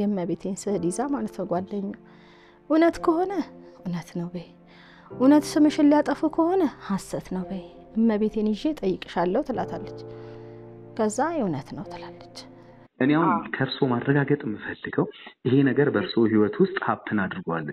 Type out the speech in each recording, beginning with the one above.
የመቤቴን ስዕል ይዛ ማለት ነው ጓደኛው እውነት ከሆነ እውነት ነው በይ እውነት ስምሽን ሊያጠፉ ከሆነ ሐሰት ነው በይ እመቤቴን ይዤ ጠይቅሻለሁ ትላታለች ከዛ እውነት ነው ትላለች እኔ አሁን ከርሶ ማረጋገጥ የምፈልገው ይሄ ነገር በርሶ ህይወት ውስጥ ሀብትን አድርጓል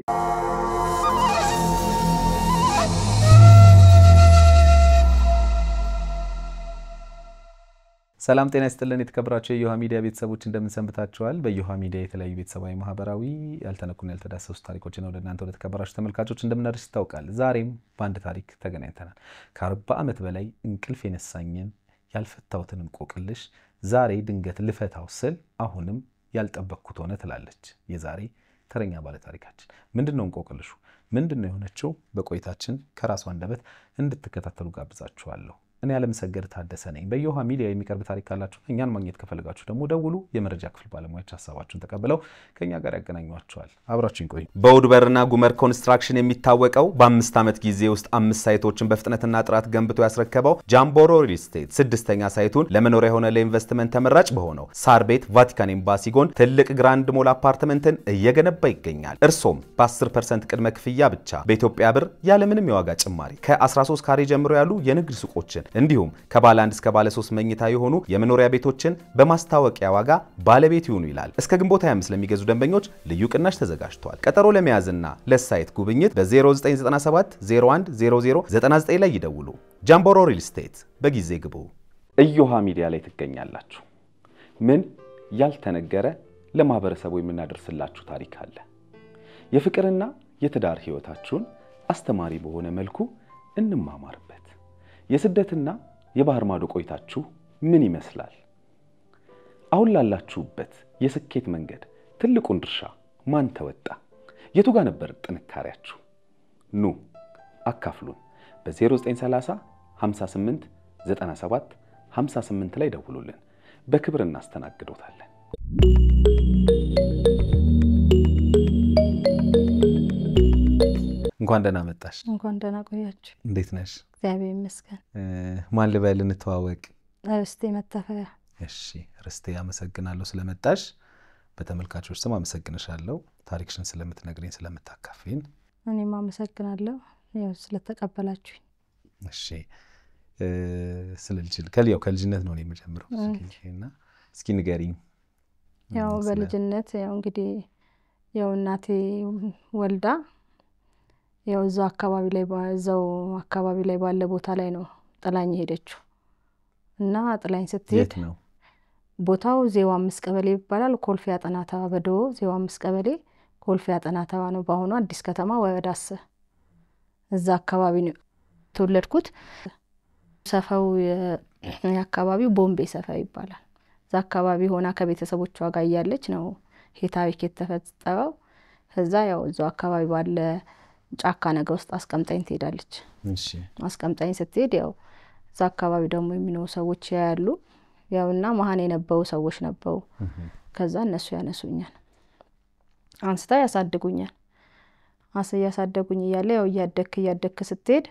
ሰላም ጤና ይስጥልን የተከበራችሁ የዮሃ ሚዲያ ቤተሰቦች እንደምን ሰንብታችኋል በዮሃ ሚዲያ የተለያዩ ቤተሰባዊ ማህበራዊ ያልተነኩን ያልተዳሰሱ ታሪኮችን ወደ እናንተ ወደ ተከበራችሁ ተመልካቾች እንደምናደርስ ይታወቃል ዛሬም በአንድ ታሪክ ተገናኝተናል ከ40 ዓመት በላይ እንቅልፍ የነሳኝን ያልፈታውትን እንቆቅልሽ ዛሬ ድንገት ልፈታው ስል አሁንም ያልጠበቅኩት ሆነ ትላለች የዛሬ ተረኛ ባለ ታሪካችን ምንድነው እንቆቅልሹ ምንድነው የሆነችው በቆይታችን ከራሷ አንደበት እንድትከታተሉ ጋብዛችኋለሁ እኔ አለምሰገድ ታደሰ ነኝ በዮሃ ሚዲያ የሚቀርብ ታሪክ ካላችሁ እኛን ማግኘት ከፈልጋችሁ ደግሞ ደውሉ የመረጃ ክፍል ባለሙያዎች ሐሳባችሁን ተቀበለው ከኛ ጋር ያገናኙአችኋል አብራችሁን ቆዩ በውድበርና ጉመር ኮንስትራክሽን የሚታወቀው በ5 ዓመት ጊዜ ውስጥ 5 ሳይቶችን በፍጥነትና ጥራት ገንብቶ ያስረከበው ጃምቦሮ ሪል ስቴት 6ኛ ሳይቱን ለመኖሪያ ሆነ ለኢንቨስትመንት ተመራጭ በሆነው ሳር ቤት ቫቲካን ኤምባሲ ጎን ትልቅ ግራንድ ሞል አፓርትመንትን እየገነባ ይገኛል እርሶም በ10% ቅድመ ክፍያ ብቻ በኢትዮጵያ ብር ያለ ምንም የዋጋ ጭማሪ ከ13 ካሬ ጀምሮ ያሉ የንግድ ሱቆችን እንዲሁም ከባለ 1 እስከ ባለ 3 መኝታ የሆኑ የመኖሪያ ቤቶችን በማስታወቂያ ዋጋ ባለቤት ይሁኑ ይላል እስከ ግንቦት 25 ለሚገዙ ደንበኞች ልዩ ቅናሽ ተዘጋጅቷል ቀጠሮ ለመያዝና ለሳይት ጉብኝት በ0997 01 0099 ላይ ይደውሉ ጃምቦሮ ሪል ስቴት በጊዜ ግቡ እዮሃ ሚዲያ ላይ ትገኛላችሁ ምን ያልተነገረ ለማህበረሰቡ የምናደርስላችሁ ታሪክ አለ የፍቅርና የትዳር ህይወታችሁን አስተማሪ በሆነ መልኩ እንማማርበት የስደትና የባህር ማዶ ቆይታችሁ ምን ይመስላል አሁን ላላችሁበት የስኬት መንገድ ትልቁን ድርሻ ማን ተወጣ የቱ ጋር ነበር ጥንካሬያችሁ ኑ አካፍሉን በ0930 58 97 58 ላይ ደውሉልን በክብር እናስተናግዶታለን እንኳን ደህና መጣሽ እንኳን ደህና ቆያችሁ እንዴት ነሽ እግዚአብሔር ይመስገን ማን ልበል እንተዋወቅ ርስቴ መታፈያ እሺ ርስቴ አመሰግናለሁ ስለመጣሽ በተመልካቾች ስም አመሰግንሻለሁ ታሪክሽን ስለምትነግሪኝ ስለምታካፍይን እኔም አመሰግናለሁ ያው ስለተቀበላችሁኝ እሺ ከልጅነት ነው የምጀምረው እስኪ ንገሪኝ ያው በልጅነት ያው እንግዲህ ያው እናቴ ወልዳ ያው እዛው አካባቢ ላይ ባለ ቦታ ላይ ነው ጥላኝ ሄደችው እና ጥላኝ ስትሄድ ነው ቦታው 05 ቀበሌ ይባላል ኮልፌ አጠናታ በዶ 05 ቀበሌ ኮልፌ አጠናታ ነው ባሁኑ አዲስ ከተማ ወዳስ እዛ አካባቢ ነው ተወለድኩት ሰፈው የአካባቢው ቦምቤ ሰፈው ይባላል እዛ አካባቢ ሆና ከቤተሰቦቿ ጋር ያለች ነው ሄታዊክ የተፈጸመው ከዛ ያው እዛው አካባቢ ባለ ጫካ ነገር ውስጥ አስቀምጣኝ ትሄዳለች እሺ አስቀምጣኝ ስትሄድ ያው እዛ አካባቢ ደግሞ የሚኖሩ ሰዎች ያያሉ ያውና መሃን የነበሩ ሰዎች ነበሩ ከዛ እነሱ ያነሱኛል አንስታ ያሳድጉኛል ያሳደጉኝ ይያለ ያው ያደክ ስትሄድ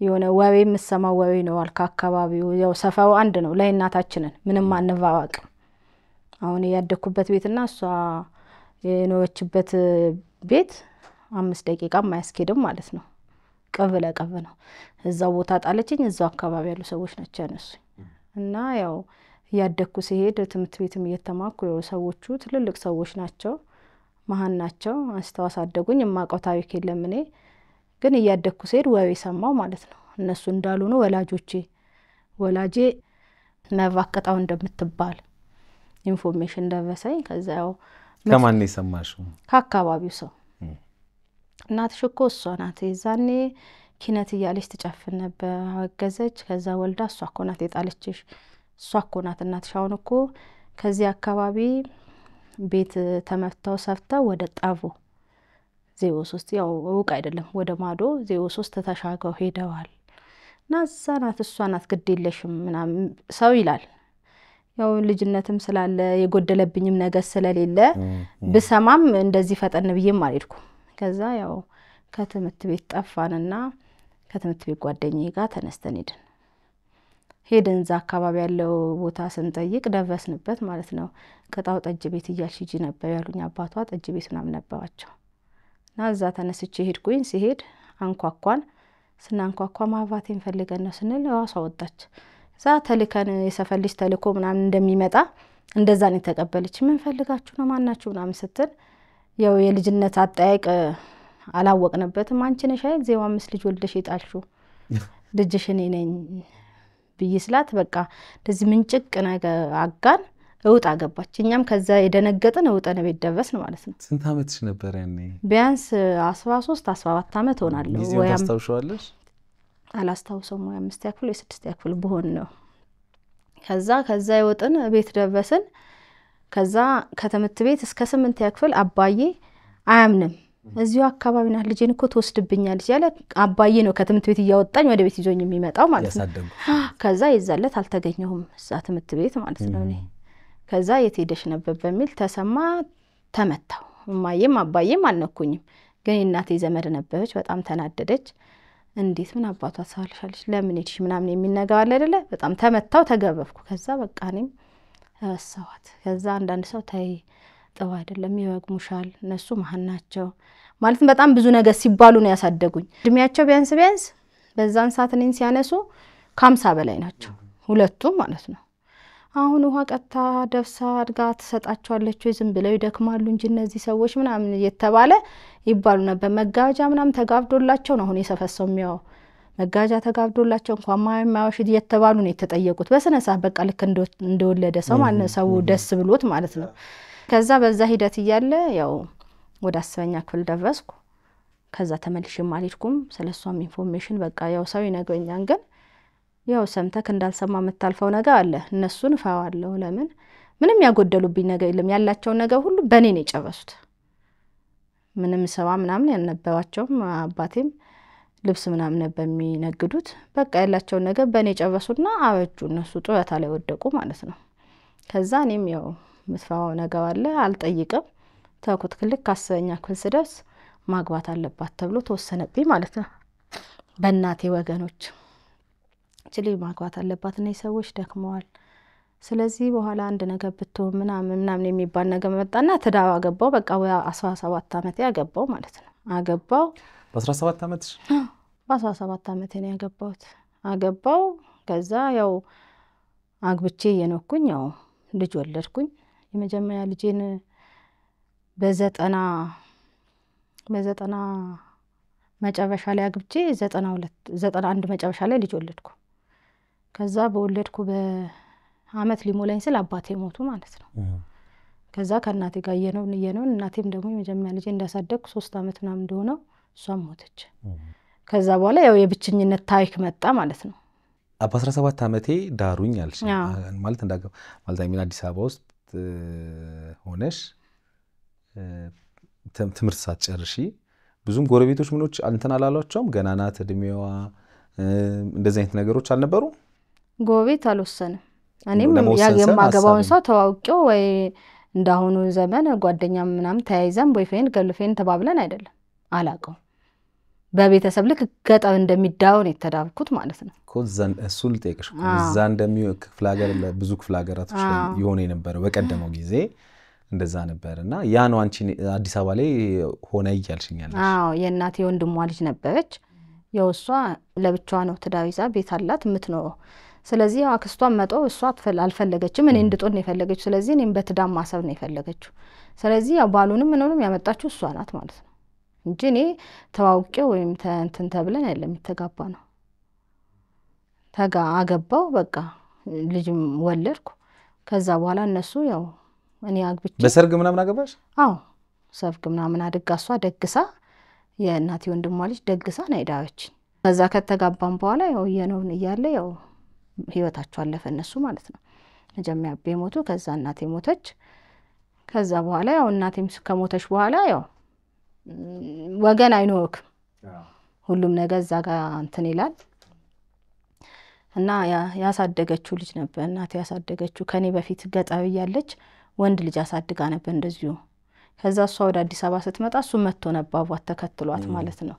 የሆነ ወሬ የምሰማው ወሬ ነው አካባቢው ያው ሰፈሩ አንድ ነው ለእናታችንን ምንም አንዋዋቅ አሁን ያደኩበት ቤትና እሷ የኖረችበት ቤት 5 ደቂቃ ማያስኬድም ማለት ነው ቀብ ለቀብ ነው እዛው ቦታ ጣለችኝ እዛው አካባቢ ያሉ ሰዎች ናቸው ያነሱኝ እና ያው ያደኩ ሲሄድ ትምት ቤትም እየተማኩ ያው ሰዎቹ ትልልቅ ሰዎች ናቸው መሃን ናቸው አስተዋሳደጉኝ የማቀው ታሪክ የለም እኔ ግን ያደኩ ሲሄድ ወሬ ሰማው ማለት ነው እነሱ እንዳሉ ነው ወላጄ ነቫከታው እንደምትባል ኢንፎርሜሽን ደረሰኝ ከዛ ያው ከማን ነው ሰማሽው ከአካባቢው ሰው እናትሽ እኮ እሷ ናት የዛኔ ኪነት እያለች ትጨፍን ነበር አገዘች ከዛ ወልዳ እሷ እኮ ናት የጣለችሽ እሷ እኮ ናት እናትሽ አሁን እኮ ከዚህ አካባቢ ቤት ተመፍተው ሰርተው ወደ ጣፎ 03 ያው ሩቅ አይደለም ወደ ማዶ 03 ተሻገው ሄደዋል ናዛናት እሷ ናት ግዴለሽም ምናምን ሰው ይላል ያው ልጅነትም ስላለ የጎደለብኝም ነገር ስለሌለ በሰማም እንደዚህ ፈጠን ብዬም አልሄድኩም ከዛ ያው ከትምት ቤት ጠፋንና ከትምት ቤት ጓደኛዬ ጋር ተነስተን ሄድን ዛ አካባቢ ያለው ቦታ ስንጠይቅ ደረስንበት ማለት ነው ከጣው ጠጅ ቤት እያልሽ ሂጂ ነበር ያሉኝ አባቷ ጠጅ ቤት ምናምን ነበራቸው እና እዛ ተነስቼ ሄድኩኝ ሲሄድ አንኳኳን ስናንኳኳ ማባቴን ፈልገን ነው ስንል ራሷ ወጣች እዛ ተልከን የሰፈር ልጅ ተልኮ ምናምን እንደሚመጣ እንደዛ ነው ተቀበለች ምን ፈልጋችሁ ነው ማናችሁ ምናምን ስትል ያው የልጅነት አጣያቅ አላወቅነበትም አንቺ ነሽ አይደል 05 ልጅ ወልደሽ ይጣልሽው ልጅሽ እኔ ነኝ ብይስላት በቃ እንደዚህ ምንጭቅ ነገር አጋን እውጣ ገባች እኛም ከዛ የደነገጥን እውጠን ቤት ደረስን ማለት ነው ስንት አመትሽ ነበር ያኔ ቢያንስ 13 14 አመት ሆናለሁ ወይ አስታውሻለሽ አላስታውሰውም ወይ 5 ያክፍል ወይ 6 ያክፍል በሆን ነው ከዛ ይወጥን ቤት ደረስን ከዛ ከተምት ቤት እስከ 8 ያክፍል አባዬ አያምንም እዚሁ አካባቢና ልጄን እኮ ተወስድብኛለች ያለ አባዬ ነው ከተምት ቤት ያወጣኝ ወደ ቤት ይዞኝ የሚመጣው ማለት ነው ከዛ ይዛለት አልተገኘሁም እዛ ትምት ቤት ማለት ነው እኔ ከዛ የት ሄደሽ ነበር በሚል ተሰማ ተመታው ማየም አባዬም አልነኩኝም ግን እናቴ ዘመድ ነበረች በጣም ተናደደች እንዴት ምን አባቷ ሳልሻለሽ ለምን ሄድሽ ምናምን የሚነጋው አለ አይደለ በጣም ተመታው ተገበፍኩ ከዛ በቃ እኔም አሰዋት ከዛ አንዳንድ ሰው ታይ ጥዋ አይደለም ይወግሙሻል እነሱ ማህናቸው ማለት በጣም ብዙ ነገር ሲባሉ ነው ያሳደጉኝ እድሜያቸው ቢያንስ በዛን ሰዓት እኔን ሲያነሱ ከ50 በላይ ናቸው ሁለቱም ማለት ነው አሁን ውሃ ቀጣ ደፍሳ አድጋ ተሰጣቸዋለች ዝም ብለው ይደክማሉ እንጂ እነዚህ ሰዎች ምናምን እየተባለ ይባሉ ነበር መጋጃ ምናምን ተጋብዶላቸው ነው አሁን የሰፈሰው የሚያው መጋጃ ተጋብዶላቸው እንኳን ማይማውሽ እየተባሉ ነው የተጠየቁት በስነ ሰዓት በቃ ልክ እንደወለደ ሰው ማለት ነው ሰው ደስ ብሎት ማለት ነው ከዛ በዛ ሂደት ይያለ ያው ወደ 10ኛ ክፍል ደረስኩ ከዛ ተመልሼም አልሄድኩም ስለሷም ኢንፎርሜሽን በቃ ያው ሰው ይነግረኛል ግን ያው ሰምተክ እንዳልሰማ መታልፈው ነገር አለ እነሱን ፈዋለው ለምን ምንም ያጎደሉብኝ ነገር የለም ያላቸው ነገር ሁሉ በኔ ነው የጨረሱት ምንም ሰዋ ምናምን ያነበዋቸው አባቴም ልብስ ምናምን በሚነግዱት በቃ ያላቸው ነገር በኔ ጨረሱና አወጁ እነሱ ጡረታ ላይ ወደቁ ማለት ነው ከዛ እኔም ያው መስፋው ነገር አለ አልጠይቅም ታውቁት ክልክ 10ኛ ክፍል ስደርስ ማግባት አለባት ተብሎ ተወሰነብኝ ማለት ነው በእናቴ ወገኖች እቺ ማግባት አለባት እና ሰዎች ደክመዋል ስለዚህ በኋላ አንድ ነገር ብትቶ ምናምን የሚባል ነገር መጣና ተዳዋ ገባው በቃ 17 አመት ያገባው ማለት ነው አገባው በ17 አመትሽ በ17 አመት ነው ያገባውት አገባው ከዛ ያው አግብቼ የነኩኝ ያው ልጅ ወለድኩኝ የመጀመሪያ ልጄን በ90 መጨረሻ ላይ አግብቼ 91 መጨረሻ ላይ ልጅ ወለድኩ ከዛ በወለድኩ በአመት ሊሞላኝ ስለ አባቴ ሞቱ ማለት ነው ከዛ ከናቴ ጋር የነው እናቴም ደግሞ የመጀመሪያ ልጄ እንዳሳደግኩ 3 አመት ምናምን እንደሆነው እሷም ሞተች ከዛ በኋላ ያው የብቸኝነት ታሪክ መጣ ማለት ነው በ17 አመቴ ዳሩኝ አልሽ ማለት እንዳገባ ማለት አይሚን አዲስ አበባ ውስጥ ሆነሽ ትምርት ሳትጨርሺ ብዙም ጎረቤቶች ምኖች አንተን አላሏቸውም ገና ናት እድሜዋ እንደዚህ አይነት ነገሮች አልነበሩ ጎረቤት አልወሰንም እኔም የማገባውን ሰው ተዋውቀው ወይ እንዳሁኑ ዘመን ጓደኛ ምናምን ተያይዘን ቦይፍሬንድ ገርልፍሬንድ ተባብለን አይደለም አላቀው በቤተሰብ ልክ ገጠር እንደሚዳው ነው የተዳርኩት ማለት ነው ኮዛን እሱል ጠይቅሽ ኮዛ ክፍለ ሀገር ብዙ ክፍለ ሀገራቶች ላይ ይሆነ የነበረው በቀደመው ጊዜ እንደዛ ነበርና ያ ነው አንቺ አዲስ አበባ ላይ ሆነ ይያልሽኛለሽ አዎ የእናቴ ወንድሟ ልጅ ነበረች ያውሷ ለብቻዋ ነው ተዳዊዛ ቤት አላት ምትኖር ስለዚህ አክስቷ መጣው እሷ አልፈለገችም እኔ እንድጦር ነው የፈለገችው ስለዚህ እኔም በትዳም ማሰብ ነው የፈለገችው ስለዚህ ባሉንም ምንንም ያመጣችው እሷ ናት ማለት ነው እንጂ እኔ ተዋውቄው ወይም እንትን ተብለን አይደለም የተጋባ ነው አገባው በቃ ልጅም ወለድኩ ከዛ በኋላ እነሱ ያው እኔ አግብቼ በሰርግ ምናምን አገባሽ አዎ ሰርግ ምናምን አድጋሷ ደግሳ የእናቴ ወንድሟ ልጅ ደግሳ ነው ዳርች ከዛ ከተጋባን በኋላ ያው የነውን ይያለ ያው ህይወታቸው አለፈ እነሱ ማለት ነው መጀመሪያ በሞቱ ከዛ እናቴ ሞተች ከዛ በኋላ ያው እናቴም ከሞተች በኋላ ያው ወገን አይኖርክ ሁሉም ነገር እዛ ጋር እንትን ይላል እና ያሳደገችው ልጅ ነበር እናቴ ያሳደገችው ከኔ በፊት ገጠር ያለች ወንድ ልጅ አሳድጋ ነበር እንደዚሁ ከዛ እሷ ወደ አዲስ አበባ ስትመጣ እሱ መጥቶ ነበር አቧት ተከትሏት ማለት ነው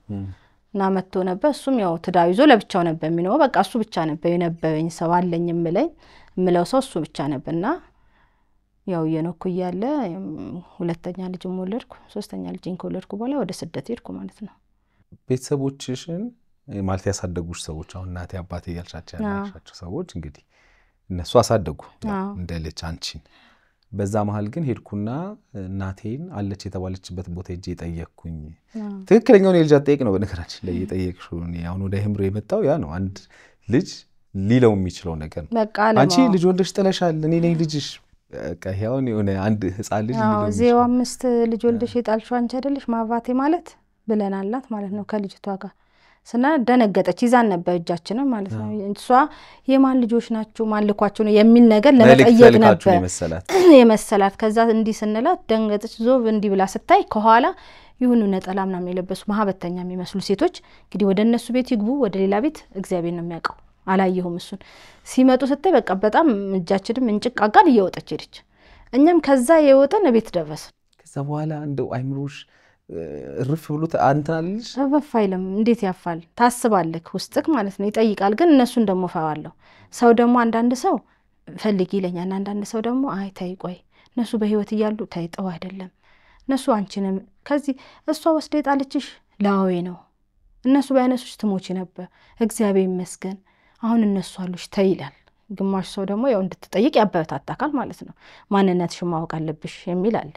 እና መጥቶ ነበር እሱም ያው ትዳይዞ ለብቻው ነበር የሚኖር በቃ እሱ ብቻ ነበር የነበረኝ ሰው አለኝ ምለው ሰው እሱ ብቻ ነበርና ያው የነኩ ያለ ሁለተኛ ልጅም ወለድኩ ሶስተኛ ልጅን ከወለድኩ በኋላ ወደ ስደት ሄድኩ ማለት ነው ቤተሰቦችሽን ማለት ያሳደጉሽ ሰዎች አሁን እናቴ አባቴ ያልሻቸው ሰዎች እንግዲህ እነሱ አሳደጉ እንደ ልጅ አንቺን በዛ መሃል ግን ሄድኩና እናቴን አለች የተባለችበት ቦታ ሄጄ ጠየቅኩኝ ትክክለኛው የልጅ አጠየቅ ነው በነገራችን ላይ የጠየቅሽው አሁን ወደ ህምሮ የመጣው ያ ነው አንድ ልጅ ሊለው የሚችለው ነገር አንቺ ልጅ ወልደሽ ጥለሻል እኔ ነኝ ልጅሽ ከያውን የሆነ አንድ ህፃን ልጅ ሊለው ዜው 5 ልጅ ወልደሽ የጣልሽው አንቺ አይደለሽ ማባቴ ማለት ብለናላት ማለት ነው ከልጅቷ ጋር ስና ደነገጠች ይዛን ነበር እጃችንን ማለት ነው እሷ የማን ልጆች ናቸው ማልኳቸው ነው የሚል ነገር ለመጠየቅ ነበር የመሰላት ከዛ እንዲ ስንላት ደንገጠች ዞብ እንዲ ብላ ስታይ ከኋላ ይሁኑ ነጠላ ምናምን የለበሱ ማህበተኛ የሚመስሉ ሴቶች እንግዲህ ወደ እነሱ ቤት ይግቡ ወደ ሌላ ቤት እግዚአብሔር ነው የሚያውቀው አላየሁም እሱን ሲመጡ ስታይ በቃ በጣም እጃችንም እንጭቃጋን እየወጣች ሄደች እኛም ከዛ የወጣን ቤት ደረሰ ከዛ በኋላ እንደው አይምሮሽ ርፍ ብሎት አንታልሽ በፋይለም እንዴት ያፋል ታስባለክ ውስጥክ ማለት ነው ይጠይቃል ግን እነሱን ደሞ ፈዋለሁ ሰው ደሞ አንዳንድ ሰው ፈልጊ ይለኛል አንዳንድ ሰው ደሞ አይ ታይ ቆይ እነሱ በህይወት ይያሉ ታይጠው አይደለም እነሱ አንቺንም ከዚህ እሷ ወስደ ይጣልችሽ ላዌ ነው እነሱ ባይነሱሽ ትሞቺ ነበር እግዚአብሔር ይመስገን አሁን እነሱ አሉሽ ታይላል ግማሽ ሰው ደሞ ያው እንድትጠይቅ ያበረታታካል ማለት ነው ማንነትሽ ማወቅ አለብሽ የሚል አለ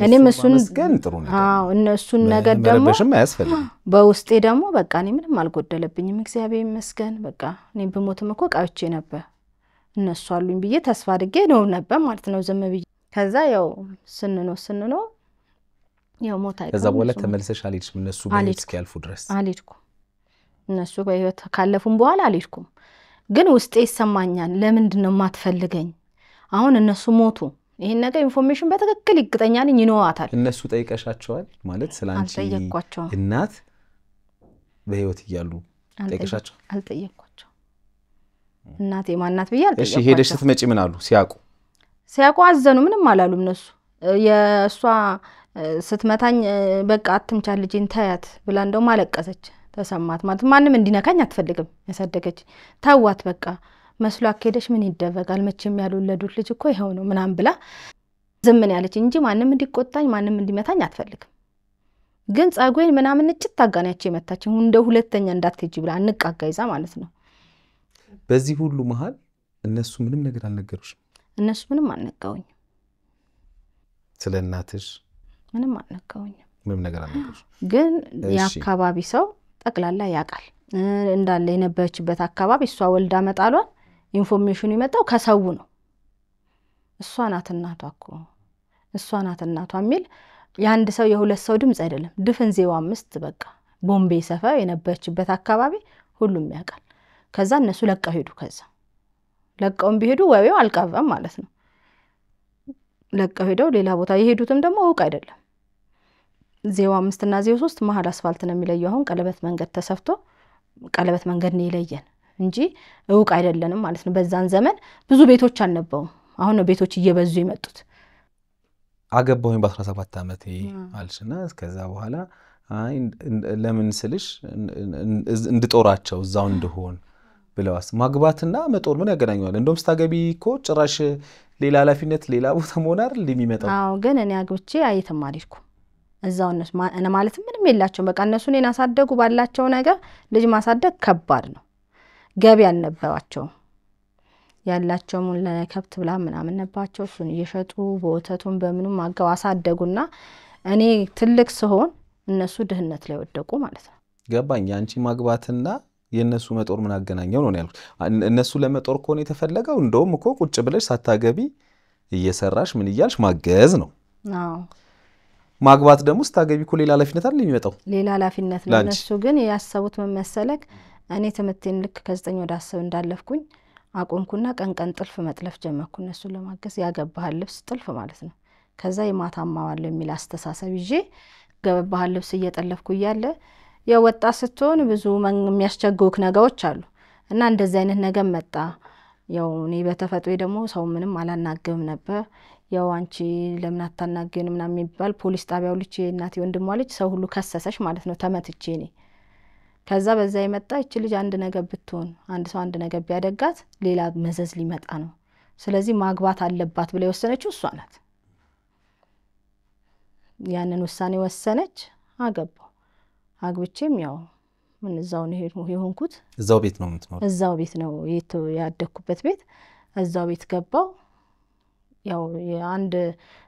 እኔም እሱን መስገን ጥሩ ነገር እነሱን ነገር ደሞ መረበሽም አያስፈልግም በውስጤ ደሞ በቃ እኔ ምንም አልጎደለብኝም እግዚአብሔር ይመስገን በቃ እኔ በሞትም እኮ ቃውቼ ነበር እነሱ አሉኝ ብዬ ተስፋ አድርጌ ነው ነበር ማለት ነው ዘመ ብዬ ከዛ ያው ስንኖ ያው ሞት አይቀር ከዛ በኋላ ተመልሰሽ አልሄድሽም እነሱ በህይወት እስኪያልፉ ድረስ አልሄድኩም እነሱ በህይወት ካለፉም በኋላ አልሄድኩም ግን ውስጤ ይሰማኛል ለምንድነው ማትፈልገኝ አሁን እነሱ ሞቱ ይሄን ነገር ኢንፎርሜሽን በትክክል ይግጠኛ ነኝ ይኖዋታል እነሱ ጠይቀሻቸዋል ማለት ስላንቺ እናት በህይወት ይያሉ ጠይቀሻቸው አልጠየቅኳቸው እናቴ ማናት ብዬ አልጠየቅኳቸው እሺ ሄደሽ ስትመጪ ምን አሉ ሲያቁ አዘኑ ምንም አላሉም እነሱ የሷ ስትመታኝ በቃ አትምቻል ልጅን ታያት ብላ እንደው ማለቀሰች ተሰማት ማለት ማንንም እንዲነካኝ አትፈልግም ያሳደገች ታዋት በቃ መስሎ አከደሽ ምን ይደረጋል መቼም ያልወለዱት ልጅ እኮ ይሄው ነው ምናም ብላ ዘመን ያለች እንጂ ማንንም እንዲቆጣኝ ማንንም እንዲመታኝ አትፈልግም ግን ጻጉን ምናምን እጭት ታጋናች የመታች እንደ ሁለተኛ እንዳትጂ ብላ አንቃጋይዛ ማለት ነው በዚህ ሁሉ መሃል እነሱ ምንም ነገር አልነገሩሽ እነሱ ምንም አልነገሩኝ ስለናትሽ ምንም አልነገሩኝ ምንም ነገር አልነገሩሽ ግን ያካባቢ ሰው ጠቅላላ ያቃል እንዳለ የነበረችበት አካባቢ እሷ ወልዳ መጣሏን ኢንፎርሜሽኑ ይመጣው ከሰው ነው እሷ ናት እናቷ እኮ እሷ ናት እናቷ ሚል ያንድ ሰው የሁለት ሰው ድምጽ አይደለም ድፍን ዜው 5 በቃ ቦምቤ ሰፈር የነበረችበት አካባቢ ሁሉም ያቃል ከዛ እነሱ ለቀው ሄዱ ከዛ ለቀውም ቢሄዱ ወይው አልቀረም ማለት ነው ለቀው ሄደው ሌላ ቦታ የሄዱትም ደግሞ ወቅ አይደለም ዜው 5 እና ዜው 3 መሃል አስፋልት ነው የሚለየው አሁን ቀለበት መንገድ ተሰፍቶ ቀለበት መንገድ ነው ይለየን እንጂ ወቅ አይደለንም ማለት ነው በዛን ዘመን ብዙ ቤቶች አልነበሩም አሁን ነው ቤቶች እየበዙ ይመጡት አገባሁኝ በ17 አመቴ አልሽና ከዛ በኋላ አይ ለምን ስልሽ እንድጦራቸው እዛው እንደሆን ብለዋስ ማግባትና መጦር ምን ያገናኛል እንደውም ስታገቢ እኮ ጭራሽ ሌላ ኃላፊነት ሌላ ቦታ ሞናር ለሚመጣው አዎ ግን እኔ አግብቼ አይተማሪኩ እዛው እነሱ እኔ ማለት ምንም የላቸው በቃ እነሱ እኔን አሳደጉ ባላቸው ነገር ልጅ ማሳደግ ከባድ ነው ገቢ ያልነበራቸው ያላቸው ለከብት ብላ ምናምን ነባቸው እሱን እየሸጡ በወተቱን በምኑም አጋው አሳደጉና እኔ ትልቅ ስሆን እነሱ ድህነት ላይ ወደቁ ማለት ነው ገባኝ አንቺ ማግባትና የነሱ መጦር ምን አገናኛው ነው ያልኩት እነሱ ለመጦር ኮን የተፈለገው እንደውም እኮ ቁጭ ብለሽ ሳታገቢ እየሰራሽ ምን ይያልሽ ማገዝ ነው አዎ ማግባት ደግሞ ስታገቢ እኮ ሌላ ኃላፊነት አይደል የሚመጣው ሌላ ኃላፊነት ነው እነሱ ግን ያሰቡት መመሰለክ እኔ ተመቴን ልክ ከ9 ወደ 10 እንዳለፍኩኝ አቆምኩና ቀን ጥልፍ መጥለፍ ጀመርኩ እነሱ ለማገዝ ያገባሃል ልብስ ጥልፍ ማለት ነው ከዛ የማታማዋል የሚል አስተሳሰብ ይዤ ገበባሃል ልብስ እየጠለፍኩ ይያለ የወጣ ስትሆን ብዙ የሚያስቸግሩክ ነገሮች አሉ እና እንደዚህ አይነት ነገር መጣ ያው እኔ በተፈጥሮ ደግሞ ሰው ምንም አላናገርም ነበር ያው አንቺ ለምን አታናገሪም ምናምን የሚባል ፖሊስ ጣቢያው ልጅ እናቴ ወንድሟ ልጅ ሰው ሁሉ ከሰሰሽ ማለት ነው ተመትቼ እኔ ከዛ በዛ የመጣ እቺ ልጅ አንድ ነገር ብትሆን አንድ ሰው አንድ ነገር ቢያደጋት ሌላ መዘዝ ሊመጣ ነው ስለዚህ ማግባት አለባት ብለ ወሰነችው እሷ ናት ያንን ውሳኔ ወሰነች አገባው አግብቼም ያው ምን እዛው ነው የሆንኩት እዛው ቤት ነው የምትኖር እዛው ቤት ነው ያደኩበት ቤት እዛው ቤት ገባው ያው አንድ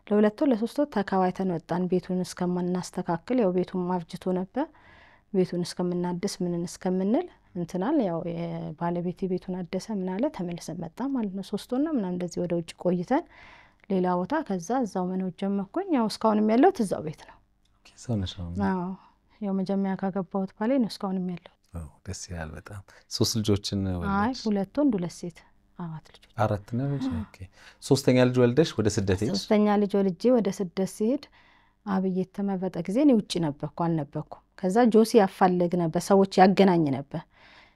ለሁለት ወር ለሶስት ወር ተከባይተን ወጣን ቤቱን እስከማናስተካክል ያው ቤቱን ማፍጅቶ ነበር ቤቱን እስከምናድስ ምንን እስከምንል እንትናል ያው ባለቤቴ ቤቱን አደሰ ምን አለ ተመልሰን መጣ ማለት ነው 3 ወርና ምናምን እንደዚህ ወደ ውጭ ቆይተን ሌላ ቦታ ከዛ እዛው መኖር ጀመርኩኝ ያው እስካሁንም ያለው እዛው ቤት ነው ሰው ነሽ አዎ ያው መጀመሪያ ካገባሁት ባሌ ነው እስካሁንም ያለው ደስ ይላል በጣም 3 ልጆችን ወለድሽ አይ 2 ወንድ 2 ሴት 4 ልጆች 4 ነው ኦኬ ሶስተኛ ልጅ ወልደሽ ወደ ስደት ሄድሽ ሶስተኛ ልጅ ወልጄ ወደ ስደት ሲሄድ አብዬ ተመረጠ ጊዜ ነው ውጪ ነበርኩ አልነበርኩም ከዛ ጆሲ ያፋለግ ነበር ሰዎች ያገናኝ ነበር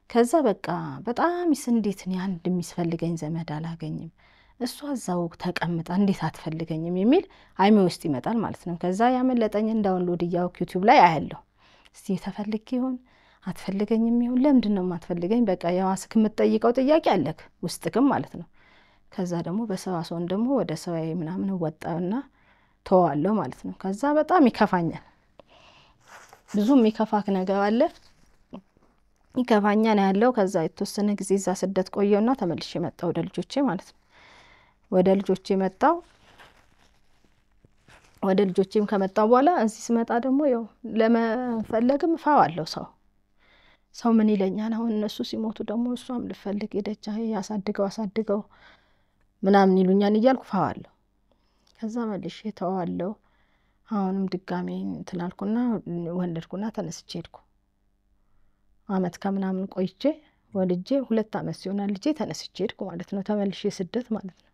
ከዛ በቃ በጣም እንዴት ነው አንድ የሚስፈልገኝ ዘመድ አላገኝም እሷ እዛው ተቀምጣ እንዴት አትፈልገኝም የሚል አይሜ ውስጥ ይመጣል ማለት ነው ከዛ ያመለጠኝ ዳውንሎድ ያው ዩቲዩብ ላይ አያለሁ እስቲ ተፈልግ ይሁን አትፈልገኝም ይሁን ለምንድነው ማትፈልገኝ በቃ ያው አስከምትጠይቀው ጥያቄ አለክ ውስጥክም ማለት ነው ከዛ ደግሞ በሰዋሶን ደግሞ ወደ ሰዋይ ምናምን ወጣውና ተዋለው ማለት ነው ከዛ በጣም ይከፋኛል ብዙ የሚከፋክ ነገር አለ ይከፋኛል ያለው ከዛ የተወሰነ ጊዜ እዛ ስደት ቆየውና ተመልሼ መጣው ወደ ልጆቼ ማለት ነው ወደ ልጆቼ መጣው ወደ ልጆቼም ከመጣው በኋላ እዚህ ስመጣ ደግሞ ያው ለመፈለግም ፋዋለው ሰው ምን ይለኛል አሁን እነሱ ሲሞቱ ደግሞ እሷም ልፈልግ ሄደች ያሳድገው ምናምን ይሉኛል እያልኩ ፋዋለው ከዛ መልሼ ተዋለው አሁንም ድጋሜ እንትናልኩና ወለድኩና ተነስቼ ሄድኩ አመት ከምናምን ቆይቼ ወልጄ 2 አመት ሲሆን ልጄ ተነስቼ ሄድኩ ማለት ነው ተመልሼ ስደት ማለት ነው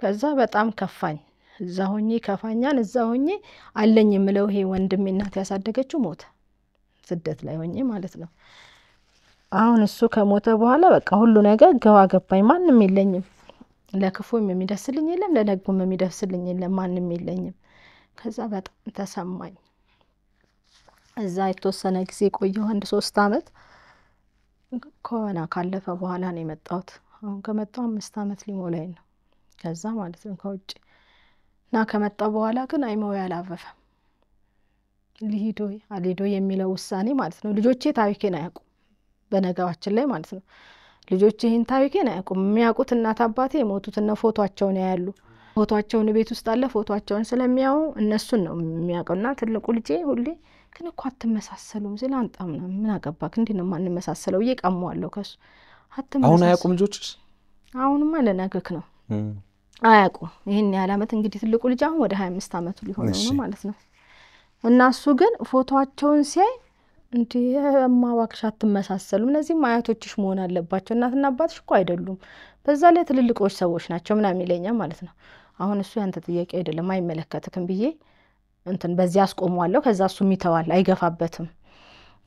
ከዛ በጣም ከፋኝ እዛ ሆኜ ከፋኛን እዛ ሆኜ አለኝ የምለው ይሄ ወንድሜ እናት ያሳደገችው ሞተ ስደት ላይ ሆኜ ማለት ነው አሁን እሱ ከሞተ በኋላ በቃ ሁሉ ነገር ገዋ ገባኝ ማንንም የለኝም ለክፉም የሚደርስልኝ የለም ለደጉም የሚደርስልኝ የለም ማንንም የለኝም ከዛ በጣም ተሰማኝ እዛ የተወሰነ ጊዜ ቆየሁ 1-3 አመት ኮሮና ካለፈ በኋላ ነው የመጣሁት አሁን ከመጣሁ 5 አመት ሊሞላኝ ነው ከዛ ማለት ነው ከውጭ እና ከመጣሁ በኋላ ግን አይመው ያላረፈም ሊሂዶ የሚለው ውሳኔ ማለት ነው ልጆቼ ታሪኬን አያውቁም በነገራችን ላይ ማለት ነው ልጆቼ ይሄን ታሪኬን አያውቁም የሚያውቁት እናት አባቴ የሞቱትና ፎቶአቸውን ያያሉ ፎቶአቸውን ቤት ውስጥ አለ ፎቶአቸውን ስለሚያዩ እነሱን ነው የሚያውቁና ትልቁ ልጄ ሁሌ ግን እኮ አትመሳሰሉም ሲል አንጣምና ምን አገባክ እንዴ ነው ማን መሳሰለው እየቀማዋለሁ ከሱ አትመሳሰሉ አሁን አያውቁም ልጆችሽ አሁንማ ለነገክ ነው አያውቁም ይሄን ያህል አመት እንግዲህ ትልቁ ልጅ አሁን ወደ 25 አመቱ ሊሆን ነው ማለት ነው እና እሱ ግን ፎቶአቸውን ሲያይ እንዴ ማዋክሽ አትመሳሰሉም እነዚህ አያቶችሽ መሆን አለባቸው እናትና አባትሽ እኮ አይደሉም በዛ ላይ ትልልቆች ሰዎች ናቸው ምናምን ይለኛል ማለት ነው አሁን እሱ ያንተ ጥያቄ አይደለም አይመለከተክም ብዬ እንትን በዚህ አስቆመዋለሁ ከዛ እሱ ሚተዋል አይገፋበትም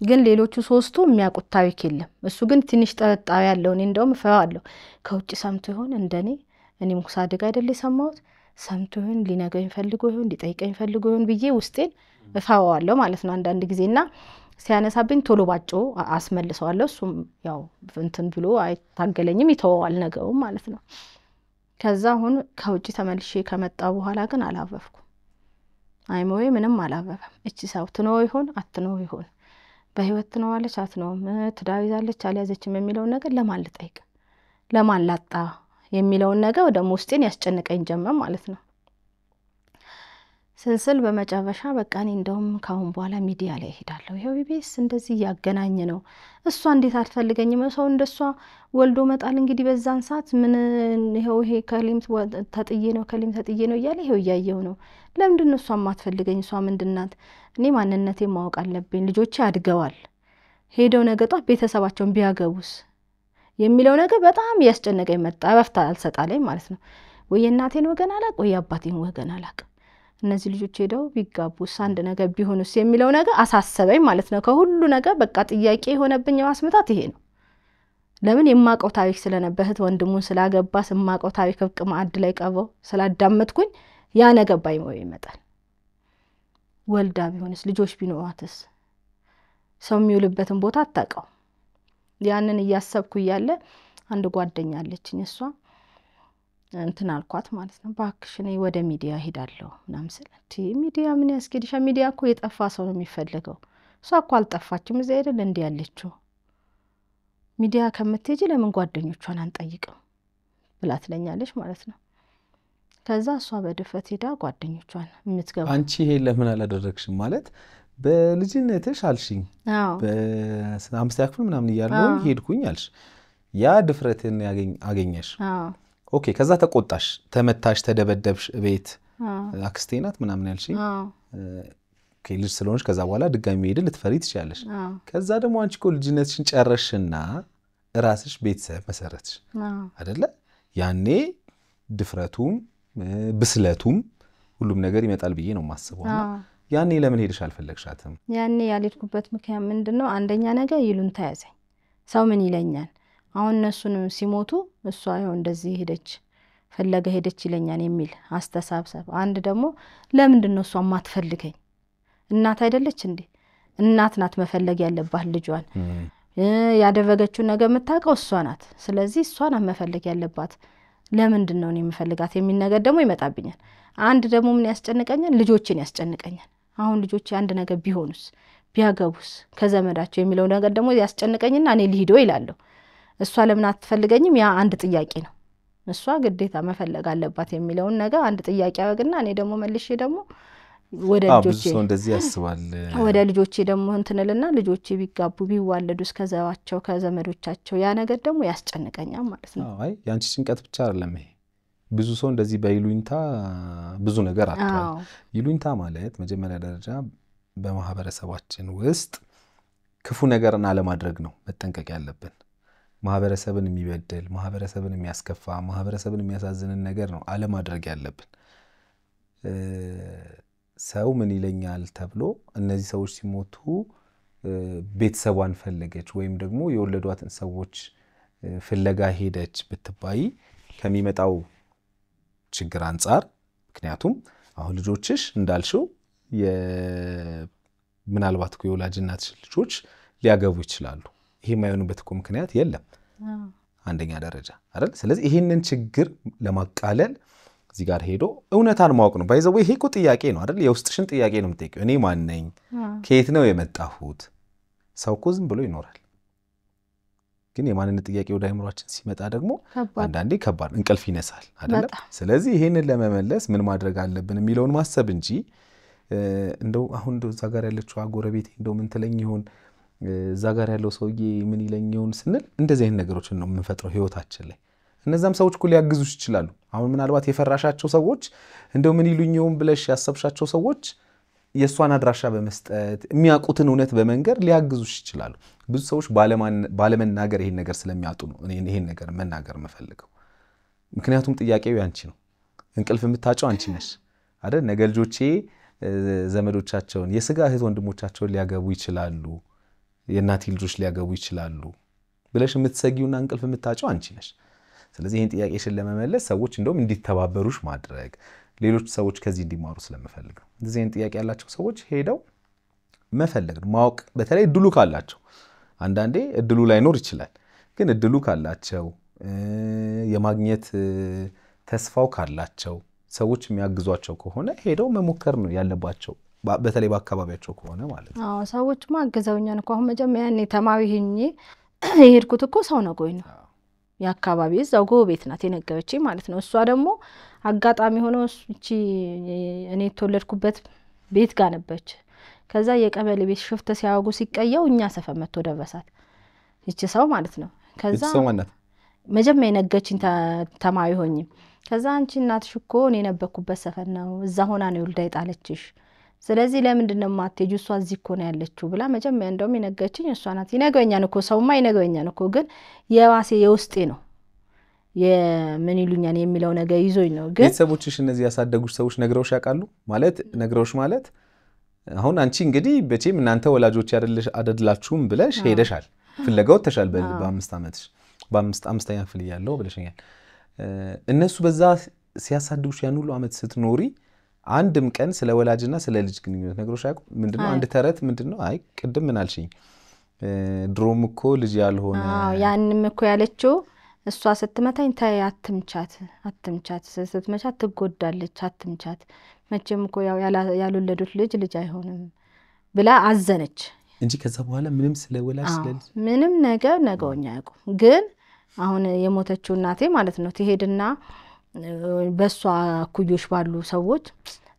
ግን ሌሎቹ 3ቱ የሚያውቁት ታሪክ የለም እሱ ግን ትንሽ ጠጣው ያለው እኔ እንደውም ፈራለሁ ከውጭ ሰምቶ ይሆን እንደኔ እኔም ሳድግ አይደል የሰማሁት ሰምቶ ይሆን ሊነገኝ ፈልጎ ይሆን ሊጠይቀኝ ፈልጎ ይሆን ብዬ ውስጤን እፈራዋለሁ ማለት ነው አንዳንድ ጊዜና ሲያነሳብኝ ቶሎ ባጮ አስመልሰዋለሁ እሱም ያው እንትን ብሎ አይታገለኝም ይተዋል ነገው ማለት ነው ከዛ አሁን ከውጭ ተመልሼ ከመጣ በኋላ ግን አላረፍኩም አይሞዬ ምንም አላረፈም እቺ ሰው ትኖር ይሆን አትኖር ይሆን በህይወት ነው አለች አትኖር ትዳር ይዛለች አልያዘችም የሚለው ነገር ለማን ልጠይቅ ለማን ላጣ የሚለው ነገር ወደ ውስጤን ያስጨንቀኝ ጀመር ማለት ነው ስልስል በመጨረሻ በቃ እኔ እንደውም ካሁን በኋላ ሚዲያ ላይ ሄዳለሁ ይሄው ቢቢኤስ እንደዚህ ያገናኝ ነው እሷ እንዴት አትፈልገኝም ሰው እንደሷ ወልዶ መጣል እንግዲህ በዛን ሰዓት ምን ይሄ ከሊም ተጥዬ ነው እያለ ይሄው ያየው ነው ለምንድን ነው እሷ ማትፈልገኝ እሷ ምንድናት እኔ ማንነቴ ማወቅ አለብኝ ልጆቼ አድገዋል ሄደው ነገጣት ቤተሰባቸውን ቢያገቡስ የሚለው ነገር በጣም ያስጨነቀኝ መጣ አፍታ አልሰጣለኝ ማለት ነው ወይ እናቴን ወገን አላቅ ወይ አባቴን ወገን አላቅ እነዚህ ልጆች ሄደው ቢጋቡስ አንድ ነገር ቢሆኑስ የሚለው ነገር አሳሰበኝ ማለት ነው ከሁሉ ነገር በቃ ጥያቄ ሆነብኝ ዋስመታት ይሄ ነው ለምን የማቀው ታሪክ ስለነበህት ወንድሙን ስላገባ ስማቀው ታሪክ ፍቅ ማዕድ ላይ ቀበው ስላዳመጥኩኝ ያ ነገር ባይሞይ ይመጣል ወልዳ ቢሆንስ ልጆች ቢኖራትስ ሰው የሚውልበትን ቦታ አጣቀው ያንን ያሰብኩ ያለ አንድ ጓደኛ አለችኝ እሷ እንትን አልኳት ማለት ነው። እባክሽ እኔ ወደ ሚዲያ ሄዳለሁ ምናምን ስላት ሚዲያ ምን ያስኬድሻል? ሚዲያ እኮ የጠፋ ሰው ነው የሚፈልገው። እሷ እኮ አልጠፋችም እዚያ አይደል እንዲህ ያለችው። ሚዲያ ከምትሄጂ ለምን ጓደኞቿን አንጠይቅም ብላ ትለኛለች ማለት ነው። ከዛ እሷ በድፍረት ሄዳ ጓደኞቿን የምትገባ አንቺ ይሄ ለምን አላደረግሽም ማለት በልጅነትሽ አልሽኝ በ5 ክፍል ምናምን እያለሁ ሄድኩኝ አልሽ ያ ድፍረትን አገኘሽ ኦኬ ከዛ ተቆጣሽ ተመታሽ ተደበደብሽ ቤት አክስቴ ናት ምናምን ያልሽኝ ኦኬ ልጅ ስለሆንሽ ከዛ በኋላ ድጋሚ ሄድ ልትፈሪ ትችያለሽ ከዛ ደግሞ አንቺ እኮ ልጅነትሽን ጨረሽና ራስሽ ቤተሰብ መሰረትሽ አይደለ ያኔ ድፍረቱም ብስለቱም ሁሉም ነገር ይመጣል ብዬ ነው ማስበውና ያኔ ለምን ሄድሽ አልፈለግሻትም? ያኔ ያልሄድኩበት ምክንያት ምንድነው? አንደኛ ነገር ይሉንታ ያዘኝ። ሰው ምን ይለኛል? አሁን እነሱንም ሲሞቱ እሷ ይኸው እንደዚህ ሄደች ፈለገ ሄደች ይለኛል የሚል አስተሳሰብ። አንድ ደግሞ ለምንድነው እሷ ማትፈልገኝ? እናት አይደለች እንዴ? እናት ናት መፈለግ ያለባት ልጇን። ያደረገችው ነገር የምታውቀው እሷ ናት። ስለዚህ እሷ ናት መፈለግ ያለባት። ለምንድነው እኔ የምፈልጋት የሚል ነገር ደግሞ ይመጣብኛል። አንድ ደግሞ ምን ያስጨንቀኛል? ልጆችን ያስጨንቀኛል። አሁን ልጆች አንድ ነገር ቢሆኑስ ቢያገቡስ ከዘመዳቸው የሚለው ነገር ደግሞ ያስጨንቀኝና እኔ ልሂዶ ይላለሁ። እሷ ለምን አትፈልገኝም? ያ አንድ ጥያቄ ነው። እሷ ግዴታ መፈለግ አለባት የሚለውን ነገር አንድ ጥያቄ አወግና እኔ ደግሞ መልሼ ደግሞ ወደ ልጆቼ ሰው እንደዚህ ያስባል። ወደ ልጆቼ ደግሞ እንትንልና ልጆቼ ቢጋቡ ቢዋለዱስ ከዘዋቸው ከዘመዶቻቸው ያ ነገር ደግሞ ያስጨንቀኛል ማለት ነው። አይ ያንቺ ጭንቀት ብቻ አይደለም ይሄ ብዙ ሰው እንደዚህ በይሉኝታ ብዙ ነገር አጥቷል። ይሉኝታ ማለት መጀመሪያ ደረጃ በማህበረሰባችን ውስጥ ክፉ ነገርን አለማድረግ ነው መጠንቀቅ ያለብን። ማህበረሰብን የሚበደል ማህበረሰብን የሚያስከፋ ማህበረሰብን የሚያሳዝንን ነገር ነው አለማድረግ ያለብን። ሰው ምን ይለኛል ተብሎ እነዚህ ሰዎች ሲሞቱ ቤተሰቧን ፈለገች ወይም ደግሞ የወለዷትን ሰዎች ፍለጋ ሄደች ብትባይ ከሚመጣው ችግር አንፃር ምክንያቱም አሁን ልጆችሽ እንዳልሽው ምናልባት የወላጅ እናትሽ ልጆች ሊያገቡ ይችላሉ። ይሄ የማይሆንበት እኮ ምክንያት የለም አንደኛ ደረጃ አይደል? ስለዚህ ይሄንን ችግር ለማቃለል እዚህ ጋር ሄዶ እውነታን ማወቅ ነው። ባይዘው ይሄ እኮ ጥያቄ ነው አይደል? የውስጥሽን ጥያቄ ነው የምትጠይቂው። እኔ ማን ነኝ? ከየት ነው የመጣሁት? ሰው እኮ ዝም ብሎ ይኖራል። ግን የማንነት ጥያቄ ወደ አይምሮአችን ሲመጣ ደግሞ አንዳንዴ ከባድ እንቅልፍ ይነሳል አይደል? ስለዚህ ይሄንን ለመመለስ ምን ማድረግ አለብን የሚለውን ማሰብ እንጂ እንደው አሁን እንደው እዛ ጋር ያለችው ጎረቤቴ እንደው ምን ትለኝ ይሆን እዛ ጋር ያለው ሰውዬ ምን ይለኝ ይሆን ስንል እንደዚህ አይነት ነገሮችን ነው የምንፈጥረው ህይወታችን ላይ። እነዛም ሰዎች እኮ ሊያግዙሽ ይችላሉ። አሁን ምናልባት የፈራሻቸው ሰዎች እንደው ምን ይሉኝ ይሆን ብለሽ ያሰብሻቸው ሰዎች የሷን አድራሻ በመስጠት የሚያውቁትን እውነት በመንገር ሊያግዙሽ ይችላሉ። ብዙ ሰዎች ባለመናገር ይሄን ነገር ስለሚያጡ ነው እኔ ይሄን ነገር መናገር መፈልገው። ምክንያቱም ጥያቄው ያንቺ ነው። እንቅልፍ የምታጫው አንቺ ነሽ አይደል? ነገ ልጆቼ ዘመዶቻቸውን የስጋ እህት ወንድሞቻቸውን ሊያገቡ ይችላሉ፣ የእናቴ ልጆች ሊያገቡ ይችላሉ ብለሽ የምትሰጊውና እንቅልፍ የምታጫው አንቺ ነሽ። ስለዚህ ይሄን ጥያቄሽን ለመመለስ ሰዎች እንደውም እንዲተባበሩሽ ማድረግ ሌሎች ሰዎች ከዚህ እንዲማሩ ስለምፈልግ ነው። እንደዚህ አይነት ጥያቄ ያላቸው ሰዎች ሄደው መፈለግ ማወቅ በተለይ እድሉ ካላቸው አንዳንዴ እድሉ ላይኖር ይችላል። ግን እድሉ ካላቸው የማግኘት ተስፋው ካላቸው ሰዎች የሚያግዟቸው ከሆነ ሄደው መሞከር ነው ያለባቸው በተለይ በአካባቢያቸው ከሆነ ማለት ነው። አዎ ሰዎች ማገዛውኛን እኮ አሁን መጀመሪያ እኔ ተማሪ ሆኜ የሄድኩት እኮ ሰው ነው ጎይ ነው የአካባቢ እዛው ጎቤት ናት የነገረችኝ ማለት ነው። እሷ ደግሞ አጋጣሚ ሆኖ እቺ እኔ ተወለድኩበት ቤት ጋር ነበርች። ከዛ የቀበሌ ቤት ሽፍት ሲያወጉ ሲቀየው እኛ ሰፈር መጥቶ ደረሳት እቺ ሰው ማለት ነው። ከዛ መጀመሪያ የነገረችኝ ተማሪ ሆኜ ከዛ አንቺ እናትሽ እኮ እኔ ነበርኩበት ሰፈር ነው እዛ ሆና ነው ወልዳ ይጣለችሽ፣ ስለዚህ ለምንድነው ማትሄጂው? እሷ እዚህ እኮ ነው ያለችው ብላ መጀመሪያ እንደውም የነገረችኝ እሷ ናት። ይነግረኛል እኮ ሰውማ ይነግረኛል እኮ ግን የዋሴ የውስጤ ነው የምን ይሉኛል የሚለው ነገር ይዞኝ ነው። ግን ቤተሰቦችሽ እነዚህ ያሳደጉሽ ሰዎች ነግረውሽ ያውቃሉ? ማለት ነግረውሽ ማለት አሁን አንቺ እንግዲህ በቼም እናንተ ወላጆች አይደላችሁም ብለሽ ሄደሻል ፍለጋው ተሻል በ5 ዓመትሽ በ5ኛ ክፍል ያለው ብለሽኛል። እነሱ በዛ ሲያሳድጉሽ ያን ሁሉ ዓመት ስትኖሪ አንድም ቀን ስለ ወላጅና ስለ ልጅ ግንኙነት ነግሮሽ ያውቁ? ምንድነው አንድ ተረት ምንድነው? አይ ቅድም ምን አልሽኝ? ድሮም እኮ ልጅ ያልሆነ ያንንም እኮ ያለችው እሷ ስትመታኝ ታይ አትምቻት ስትመቻት ትጎዳለች አትምቻት መቼም እኮ ያው ያልወለዱት ልጅ አይሆንም ብላ አዘነች እንጂ ከዛ በኋላ ምንም ስለወላጅ ስለልጅ ምንም ነገውኛ ያውቁም ግን አሁን የሞተችው እናቴ ማለት ነው ትሄድና በሷ ኩዮሽ ባሉ ሰዎች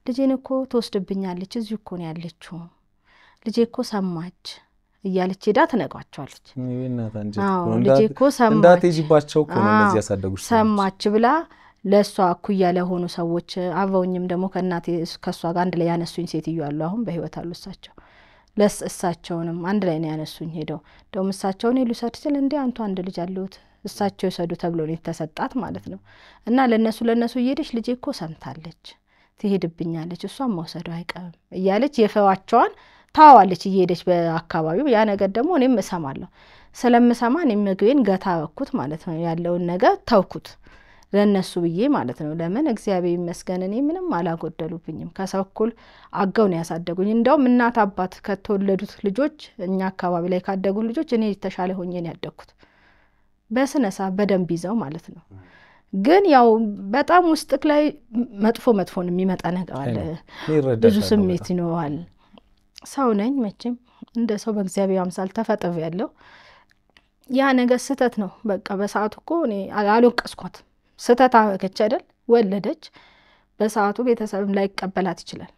ልጄን እኮ ተወስድብኛለች እዚህ እኮ ነው ያለችው ልጄ እኮ ሰማች እያለች ሄዳ ትነግራቸዋለች እናታ እንጂ ልጄ እኮ ሰማች እንዳትይባቸው እኮ ነው እነዚህ ያሳደጉሽ ሰማች ብላ ለሷ ኩያ ለሆኑ ሰዎች አበውኝም ደግሞ ከናቴ ከሷ ጋር አንድ ላይ ያነሱኝ ሴትዮ አሉ አሁን በህይወት አሉ እሳቸውንም አንድ ላይ ነው ያነሱኝ ሄደው ደሞ እሳቸውን ይሉሳት ሲል እንዴ አንቱ አንድ ልጅ አለውት እሳቸው ይሰዱ ተብሎ ነው ተሰጣት ማለት ነው እና ለነሱ እየሄደች ልጄ እኮ ሰምታለች ትሄድብኛለች እሷም መውሰዱ አይቀርም እያለች የፈዋቸዋን ታዋለች እየሄደች በአካባቢው ያ ነገር ደግሞ እኔም እሰማለሁ ስለምሰማ እኔም ምግቤን ገታ ወኩት ማለት ነው ያለውን ነገር ተውኩት ለነሱ ብዬ ማለት ነው ለምን እግዚአብሔር ይመስገን እኔ ምንም አላጎደሉብኝም ከሰውኩል አገው ነው ያሳደጉኝ እንደውም እናት አባት ከተወለዱት ልጆች እኛ አካባቢ ላይ ካደጉ ልጆች እኔ ተሻለ ሆኜ ነው ያደግኩት በስነሳ በደንብ ይዘው ማለት ነው ግን ያው በጣም ውስጥክ ላይ መጥፎን የሚመጣ ነገር አለ ብዙ ስሜት ይኖራል ሰው ነኝ መቼም እንደ ሰው በእግዚአብሔር አምሳል ተፈጥሮ ያለው ያ ነገር ስተት ነው በቃ በሰዓቱ እኮ እኔ አልወቀስኳት ስተት አከች አይደል ወለደች በሰዓቱ ቤተሰብም ላይ ይቀበላት ይችላል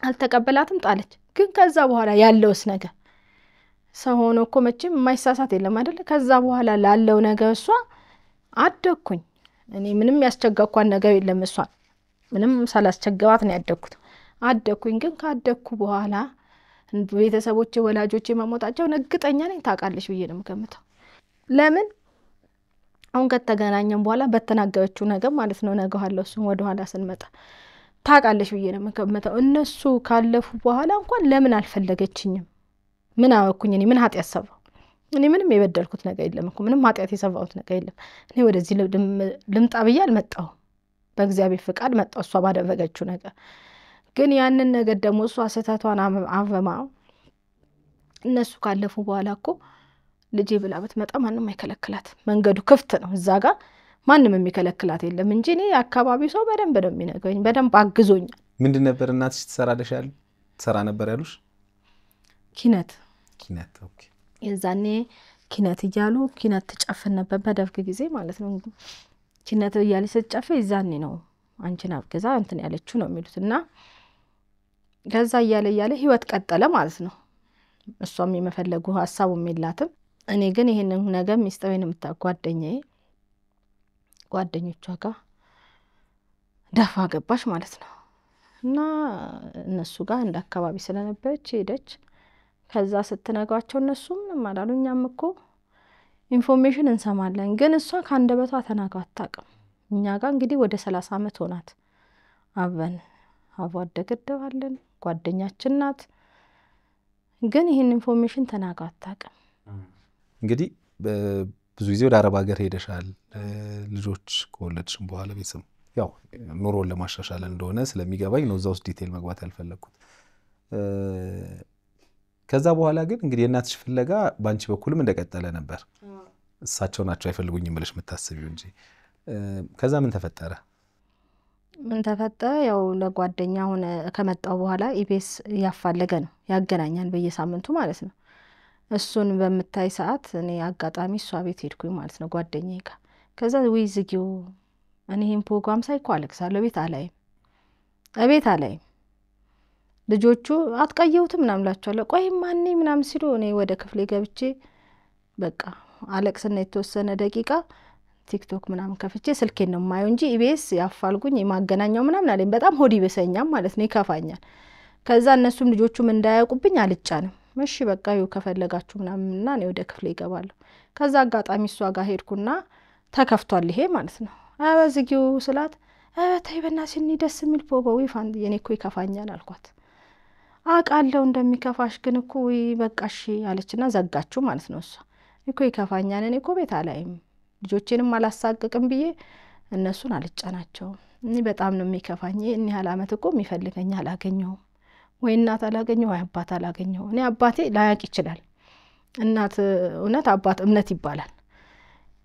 አልተቀበላትም ጣለች ግን ከዛ በኋላ ያለውስ ነገር ሰው ሆኖ እኮ መቼም የማይሳሳት የለም አይደል ከዛ በኋላ ላለው ነገር እሷ አደኩኝ እኔ ምንም ያስቸጋኳን ነገር የለም እሷ ምንም ሳላስቸጋዋት ነው ያደኩት አደኩኝ ግን ካደኩ በኋላ ቤተሰቦቼ ወላጆቼ ማሞታቸው እርግጠኛ ነኝ ታውቃለሽ ብዬ ነው የምገምተው ለምን አሁን ከተገናኘን በኋላ በተናገረችው ነገር ማለት ነው ነገርዋለሁ እሱ ወደ ኋላ ስንመጣ ታውቃለሽ ብዬ ነው የምገምተው እነሱ ካለፉ በኋላ እንኳን ለምን አልፈለገችኝም ምን አወኩኝ እኔ ምን ኃጢያት ሰራው እኔ ምንም የበደልኩት ነገር የለም እኮ ምንም ኃጢያት የሰራሁት ነገር የለም እኔ ወደዚህ ልምጣ ብዬ አልመጣሁ በእግዚአብሔር ፍቃድ መጣሁ እሷ ባደረገችው ነገር ግን ያንን ነገር ደግሞ እሷ ስተቷን አወማ እነሱ ካለፉ በኋላ እኮ ልጄ ብላ ብትመጣ ማንንም አይከለክላት መንገዱ ክፍት ነው እዛ ጋር ማንንም የሚከለክላት የለም እንጂ እኔ አካባቢው ሰው በደንብ ነው የሚነግረኝ በደንብ አግዞኛል ምንድን ነበር እናትሽ ትሰራ ነበር ያሉሽ ኪነት ኦኬ የዛኔ ኪነት እያሉ ኪነት ተጨፍን ነበር በደርግ ጊዜ ማለት ነው ኪነት እያለች ስትጨፍ የዛኔ ነው አንቺን አብገዛ እንትን ያለችው ነው የሚሉትና ከዛ እያለ ህይወት ቀጠለ ማለት ነው እሷም የመፈለጉ ሐሳቡም የላትም እኔ ግን ይሄንን ነገር ሚስጥሬን ጓደኞቿ ጋር ደፋ ገባሽ ማለት ነው እና እነሱ ጋር እንደ አካባቢ ስለነበረች ሄደች ከዛ ስትነግራቸው እነሱም ማላሉኛም እኮ ኢንፎርሜሽን እንሰማለን ግን እሷ ካንደበቷ ተናግራ አታውቅም እኛ ጋር እንግዲህ ወደ 30 አመት ሆናት አብረን አዋደግደዋለን ጓደኛችን ናት ግን ይሄን ኢንፎርሜሽን ተናግራ አታውቅም እንግዲህ ብዙ ጊዜ ወደ አረብ ሀገር ሄደሻል ልጆች ከወለድሽም በኋላ ቤተሰብ ያው ኑሮን ለማሻሻል እንደሆነ ስለሚገባኝ ነው እዛው ዲቴል መግባት ያልፈለኩት ከዛ በኋላ ግን እንግዲህ እናትሽ ፍለጋ ባንቺ በኩልም እንደቀጠለ ነበር እሳቸው ናቸው አይፈልጉኝም ብለሽ መታሰቢው እንጂ ከዛ ምን ተፈጠረ ያው ለጓደኛ ሆነ ከመጣው በኋላ ኢቢኤስ ያፋለገ ነው ያገናኛል በየሳምንቱ ማለት ነው እሱን በመታይ ሰዓት እኔ አጋጣሚ እሷ ቤት ሄድኩኝ ማለት ነው ጓደኛዬ ጋር ከዛ ዝጊው እኔ ይሄን ፕሮግራም ሳይኮ አለክሳለሁ ቤት አላይም ልጆቹ አትቀየውትም ምናምላቸዋለሁ ቆይ ማንኔ ምናም ሲሉ እኔ ወደ ክፍሌ ገብቼ በቃ አለክስና የተወሰነ ደቂቃ ቲክቶክ ምናም ከፍቼ ስልኬን ነው ማየው እንጂ ኢቢኤስ ያፋልጉኝ የማገናኛው ምናምን አለኝ በጣም ሆዲ በሰኛም ማለት ነው ይከፋኛል ከዛ እነሱም ልጆቹም እንዳያውቁብኝ አልጫንም እሺ በቃ ይው ከፈለጋችሁ ምናምንና እኔ ወደ ክፍሌ ይገባለሁ ከዛ አጋጣሚ እሷ ጋር ሄድኩና ተከፍቷል ይሄ ማለት ነው አበዝጊው ስላት ተይ በእናትሽ ደስ የሚል ፖፖዊ ፋንድ የኔ እኮ ይከፋኛል አልኳት አቃለው እንደሚከፋሽ ግን እኮ በቃሽ አለችና ዘጋችሁ ማለት ነው እሷ እኮ ይከፋኛል እኔ እኮ ቤት አላይም ልጆቼንም አላሳቀቅም ብዬ እነሱን አልጫናቸው እኔ በጣም ነው የሚከፋኝ እኔ ያላመት እኮ የሚፈልገኝ አላገኘው ወይ እናት አላገኘው ወይ አባት አላገኘው እኔ አባቴ ላያቅ ይችላል እናት እውነት አባት እምነት ይባላል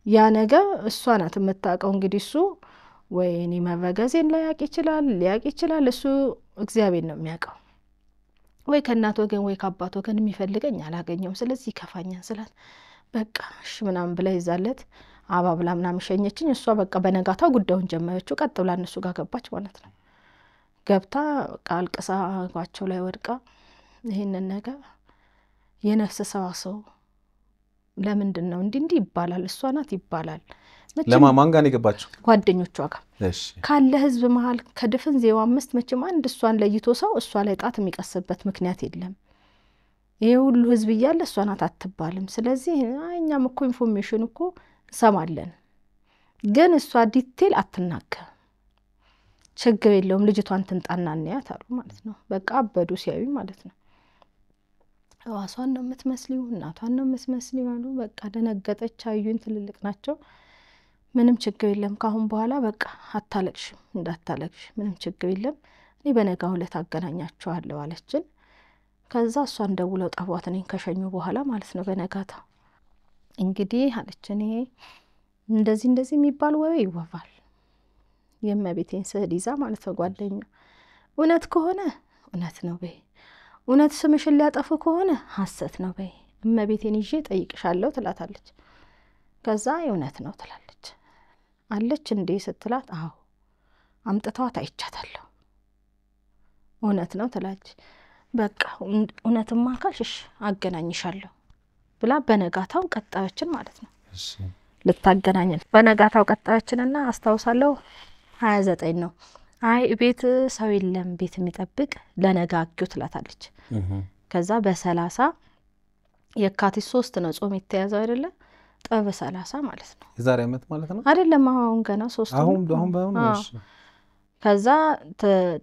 ያ ነገር እሷ ናት የምታውቀው። እንግዲህ እሱ ወይ እኔ መረገዜን ሊያውቅ ይችላል እሱ እግዚአብሔር ነው የሚያውቀው። ወይ ከእናት ወገን ወይ ከአባት ወገን የሚፈልገኝ አላገኘውም፣ ስለዚህ ይከፋኛል ስላት በቃ እሺ ምናምን ብላ ይዛለት አባብላ ምናምን ሸኘችኝ። እሷ በቃ በነጋታው ጉዳዩን ጀመረችው። ቀጥ ብላ እነሱ ጋር ገባች ማለት ነው። ገብታ አልቅሳ እግሯቸው ላይ ወድቃ ይሄንን ነገር የነፍስ ሰው ለምንድን ነው እንዲህ ይባላል? እሷ ናት ይባላል። ለማማን ጋር የገባችው ጓደኞቿ ጋር እሺ ካለ ህዝብ መሃል ከድፍን 05 መቼም አንድ እሷን ለይቶ ሰው እሷ ላይ ጣት የሚቀስበት ምክንያት የለም። ይሄ ሁሉ ህዝብ እያለ እሷ ናት አትባልም። ስለዚህ እኛም እኮ ኢንፎርሜሽን እኮ ሰማለን፣ ግን እሷ ዲቴል አትናገር፣ ችግር የለውም ልጅቷን ትንጣና እንያት አሉ ማለት ነው። በቃ አበዱ ሲያዩ ማለት ነው። ራሷን ነው የምትመስሊው፣ እናቷን ነው የምትመስሊው አሉ። በቃ ደነገጠች። አዩን ትልልቅ ናቸው። ምንም ችግር የለም ካሁን በኋላ በቃ አታለቅሽም፣ እንዳታለቅሽ ምንም ችግር የለም፣ እኔ በነጋው ዕለት አገናኛቸዋለሁ አለችን። ከዛ እሷን ደውለው ጠሯት እኔን ከሸኙ በኋላ ማለት ነው። በነጋታ እንግዲህ አለች እኔ እንደዚህ የሚባል ወሬ ይወራል፣ የእመቤቴን ስዕል ይዛ ማለት ነው ጓደኛ። እውነት ከሆነ እውነት ነው በይ፣ እውነት ስምሽን ሊያጠፉ ከሆነ ሐሰት ነው በይ፣ እመቤቴን ይዤ ጠይቅሻለሁ ትላታለች። ከዛ እውነት ነው ትላለች። አለች እንዴ ስትላት አዎ አምጥተዋት አይቻታለሁ፣ እውነት ነው ትላለች። በቃ እውነትማ ካልሽ አገናኝሻለሁ ብላ በነጋታው ቀጣዮችን ማለት ነው እሺ ልታገናኘን። በነጋታው ቀጣዮችንና አስታውሳለሁ 29 ነው። አይ ቤት ሰው የለም ቤት የሚጠብቅ ለነጋጊው ትላታለች። ከዛ በ30 የካቲት 3 ነው ጾም የተያዘው አይደለ? ጠብ 30 ማለት ነው የዛሬ አመት ማለት ነው አይደለም? አሁን ገና 3 አሁን ባሁን እሺ። ከዛ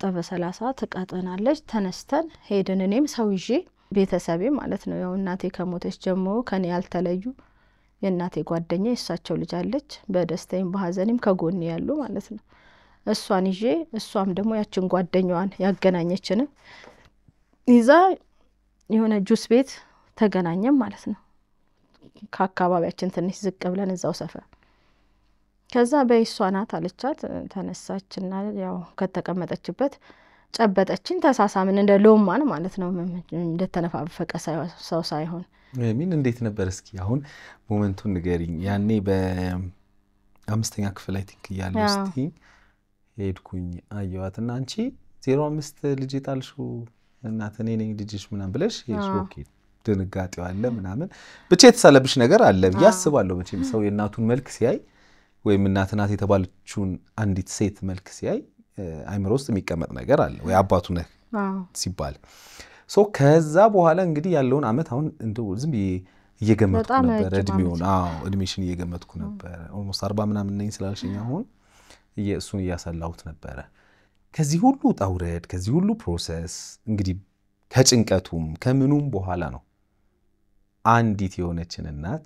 ጠብ 30 ትቀጥናለች። ተነስተን ሄድን። እኔም ሰው ይዤ ቤተሰቤ ማለት ነው ያው እናቴ ከሞተች ጀምሮ ከኔ ያልተለዩ የእናቴ ጓደኛ የእሳቸው ልጅ አለች። በደስታዬም በሐዘኔም ከጎኔ ያሉ ማለት ነው። እሷን ይዤ እሷም ደግሞ ያችን ጓደኛዋን ያገናኘችን ይዛ የሆነ ጁስ ቤት ተገናኘን ማለት ነው። ከአካባቢያችን ትንሽ ዝቅ ብለን እዛው ሰፈር። ከዛ በይሷ ናት አለቻት። ተነሳችና ያው ከተቀመጠችበት ጨበጠችን። ተሳሳምን እንደ ሎማን ማለት ነው፣ እንደተነፋፈቀ ሰው ሳይሆን። ምን እንዴት ነበር እስኪ አሁን ሞመንቱን ንገሪኝ። ያኔ በ5ኛ ክፍል አይ ቲንክ እያለሁ እስቲ ሄድኩኝ አየዋትና አንቺ 05 ልጅ ጣልሽው እናት እኔ ነኝ ልጅሽ ምናምን ብለሽ ኦኬ ድንጋጤው አለ ምናምን ብቻ የተሳለብሽ ነገር አለ ብዬ አስባለሁ። መቼም ሰው የእናቱን መልክ ሲያይ ወይም እናት ናት የተባለችውን አንዲት ሴት መልክ ሲያይ አይምሮ ውስጥ የሚቀመጥ ነገር አለ ወይ አባቱ ነህ ሲባል ሶ ከዛ በኋላ እንግዲህ ያለውን አመት አሁን እንደው ዝም እየገመትኩ ነበር እድሜውን። እድሜሽን እየገመትኩ ነበር። ኦልሞስት 40 ምናምን ነኝ ስላልሽኝ አሁን እሱን እያሰላሁት ነበረ። ከዚህ ሁሉ ጣውረድ ከዚህ ሁሉ ፕሮሰስ እንግዲህ ከጭንቀቱም ከምኑም በኋላ ነው አንዲት የሆነችን እናት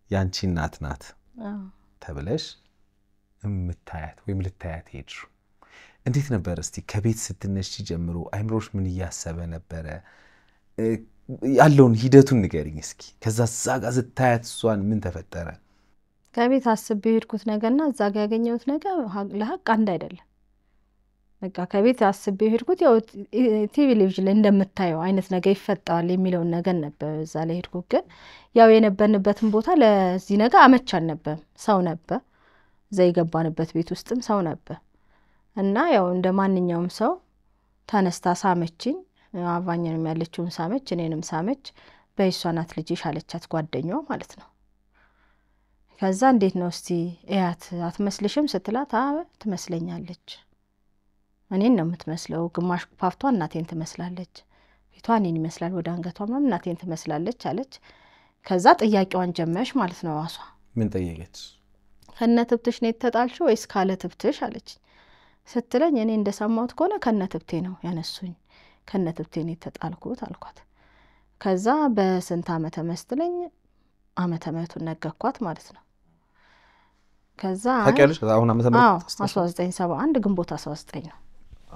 ያንቺ እናት ናት ተብለሽ እምታያት ወይም ልታያት ሄድሽ። እንዴት ነበር እስቲ ከቤት ስትነሺ ጀምሮ አይምሮሽ ምን እያሰበ ነበረ? ያለውን ሂደቱን ንገሪኝ እስኪ። ከዛ ዛጋ ስታያት እሷን ምን ተፈጠረ? ከቤት አስቤ ሄድኩት ነገርና እዛ ጋር ያገኘሁት ነገር ለሀቅ አንድ አይደለም። በቃ ከቤት አስቤ ሄድኩት ያው ቴሌቪዥን ላይ እንደምታየው አይነት ነገር ይፈጣል የሚለውን ነገር ነበር እዛ ላይ ሄድኩት። ግን ያው የነበርንበትን ቦታ ለዚህ ነገር አመች አልነበረም። ሰው ነበር እዛ የገባንበት ቤት ውስጥም ሰው ነበር እና ያው እንደ ማንኛውም ሰው ተነስታ ሳመችኝ። አባኛንም ያለችውን ሳመች፣ እኔንም ሳመች። በይሷ ናት ልጅሽ አለቻት ጓደኛዋ ማለት ነው። ከዛ እንዴት ነው እስቲ እያት አትመስልሽም ስትላት ትመስለኛለች፣ እኔን ነው የምትመስለው፣ ግማሽ ፓፍቷ እናቴን ትመስላለች፣ ፊቷ እኔን ይመስላል፣ ወደ አንገቷ ምናምን እናቴን ትመስላለች አለች። ከዛ ጥያቄዋን ጀመረች ማለት ነው ራሷ። ምን ጠየቀች? ከነትብትሽ ነው የተጣልሽው ወይስ ካለ ትብትሽ አለች። ስትለኝ እኔ እንደሰማሁት ከሆነ ከነትብቴ ነው ያነሱኝ፣ ከነትብቴ ነው የተጣልኩት አልኳት። ከዛ በስንት ዓመተ ምህረት ዓመተ ምህረቱን ነገርኳት ማለት ነው። ከዛ ታውቂያለሽ አሁን ዓመተ ምህረት 1971 ግንቦት 19 ነው።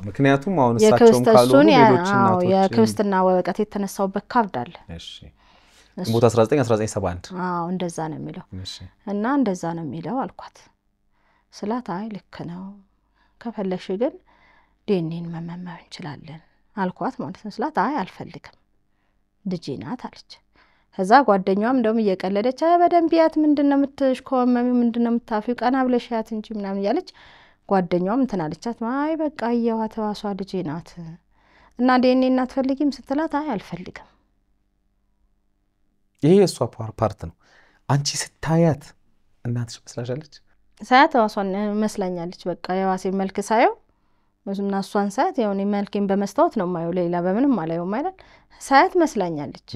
ምክንያቱም አሁን እሳቸውም ካሉ ሌሎች እናቶች የክርስትና ወረቀት የተነሳውበት ካርድ አለ። እሺ ግንቦት 1971 አዎ እንደዛ ነው የሚለው እሺ እና እንደዛ ነው የሚለው አልኳት ስላት አይ ልክ ነው ከፈለሽ ግን ዲኤንኤን መመርመር እንችላለን አልኳት ማለት ነው ስላት አይ አልፈልግም ልጄ ናት አለች ከዛ ጓደኛዋም እንደውም እየቀለደች በደንብ ያት ምንድነው የምትሽኮመሚ ምንድነው የምታፊው ቀና ብለሽ ያት እንጂ ምናምን ያለች ጓደኛዋም እንትን አለቻት አይ በቃ ያዋት ዋሷ ልጄ ናት እና ዲኤንኤን አትፈልጊም ስትላት አይ አልፈልግም ይሄ እሷ ፓርት ነው አንቺ ስታያት እናትሽ መስላሻለች ሳያት ዋሷን መስላኛለች በቃ የዋሴ መልክ ሳየው እና እሷን ሳያት ያው እኔ መልኬን በመስታወት ነው ማየው ሌላ በምንም አላየው ማለት ሳያት መስላኛለች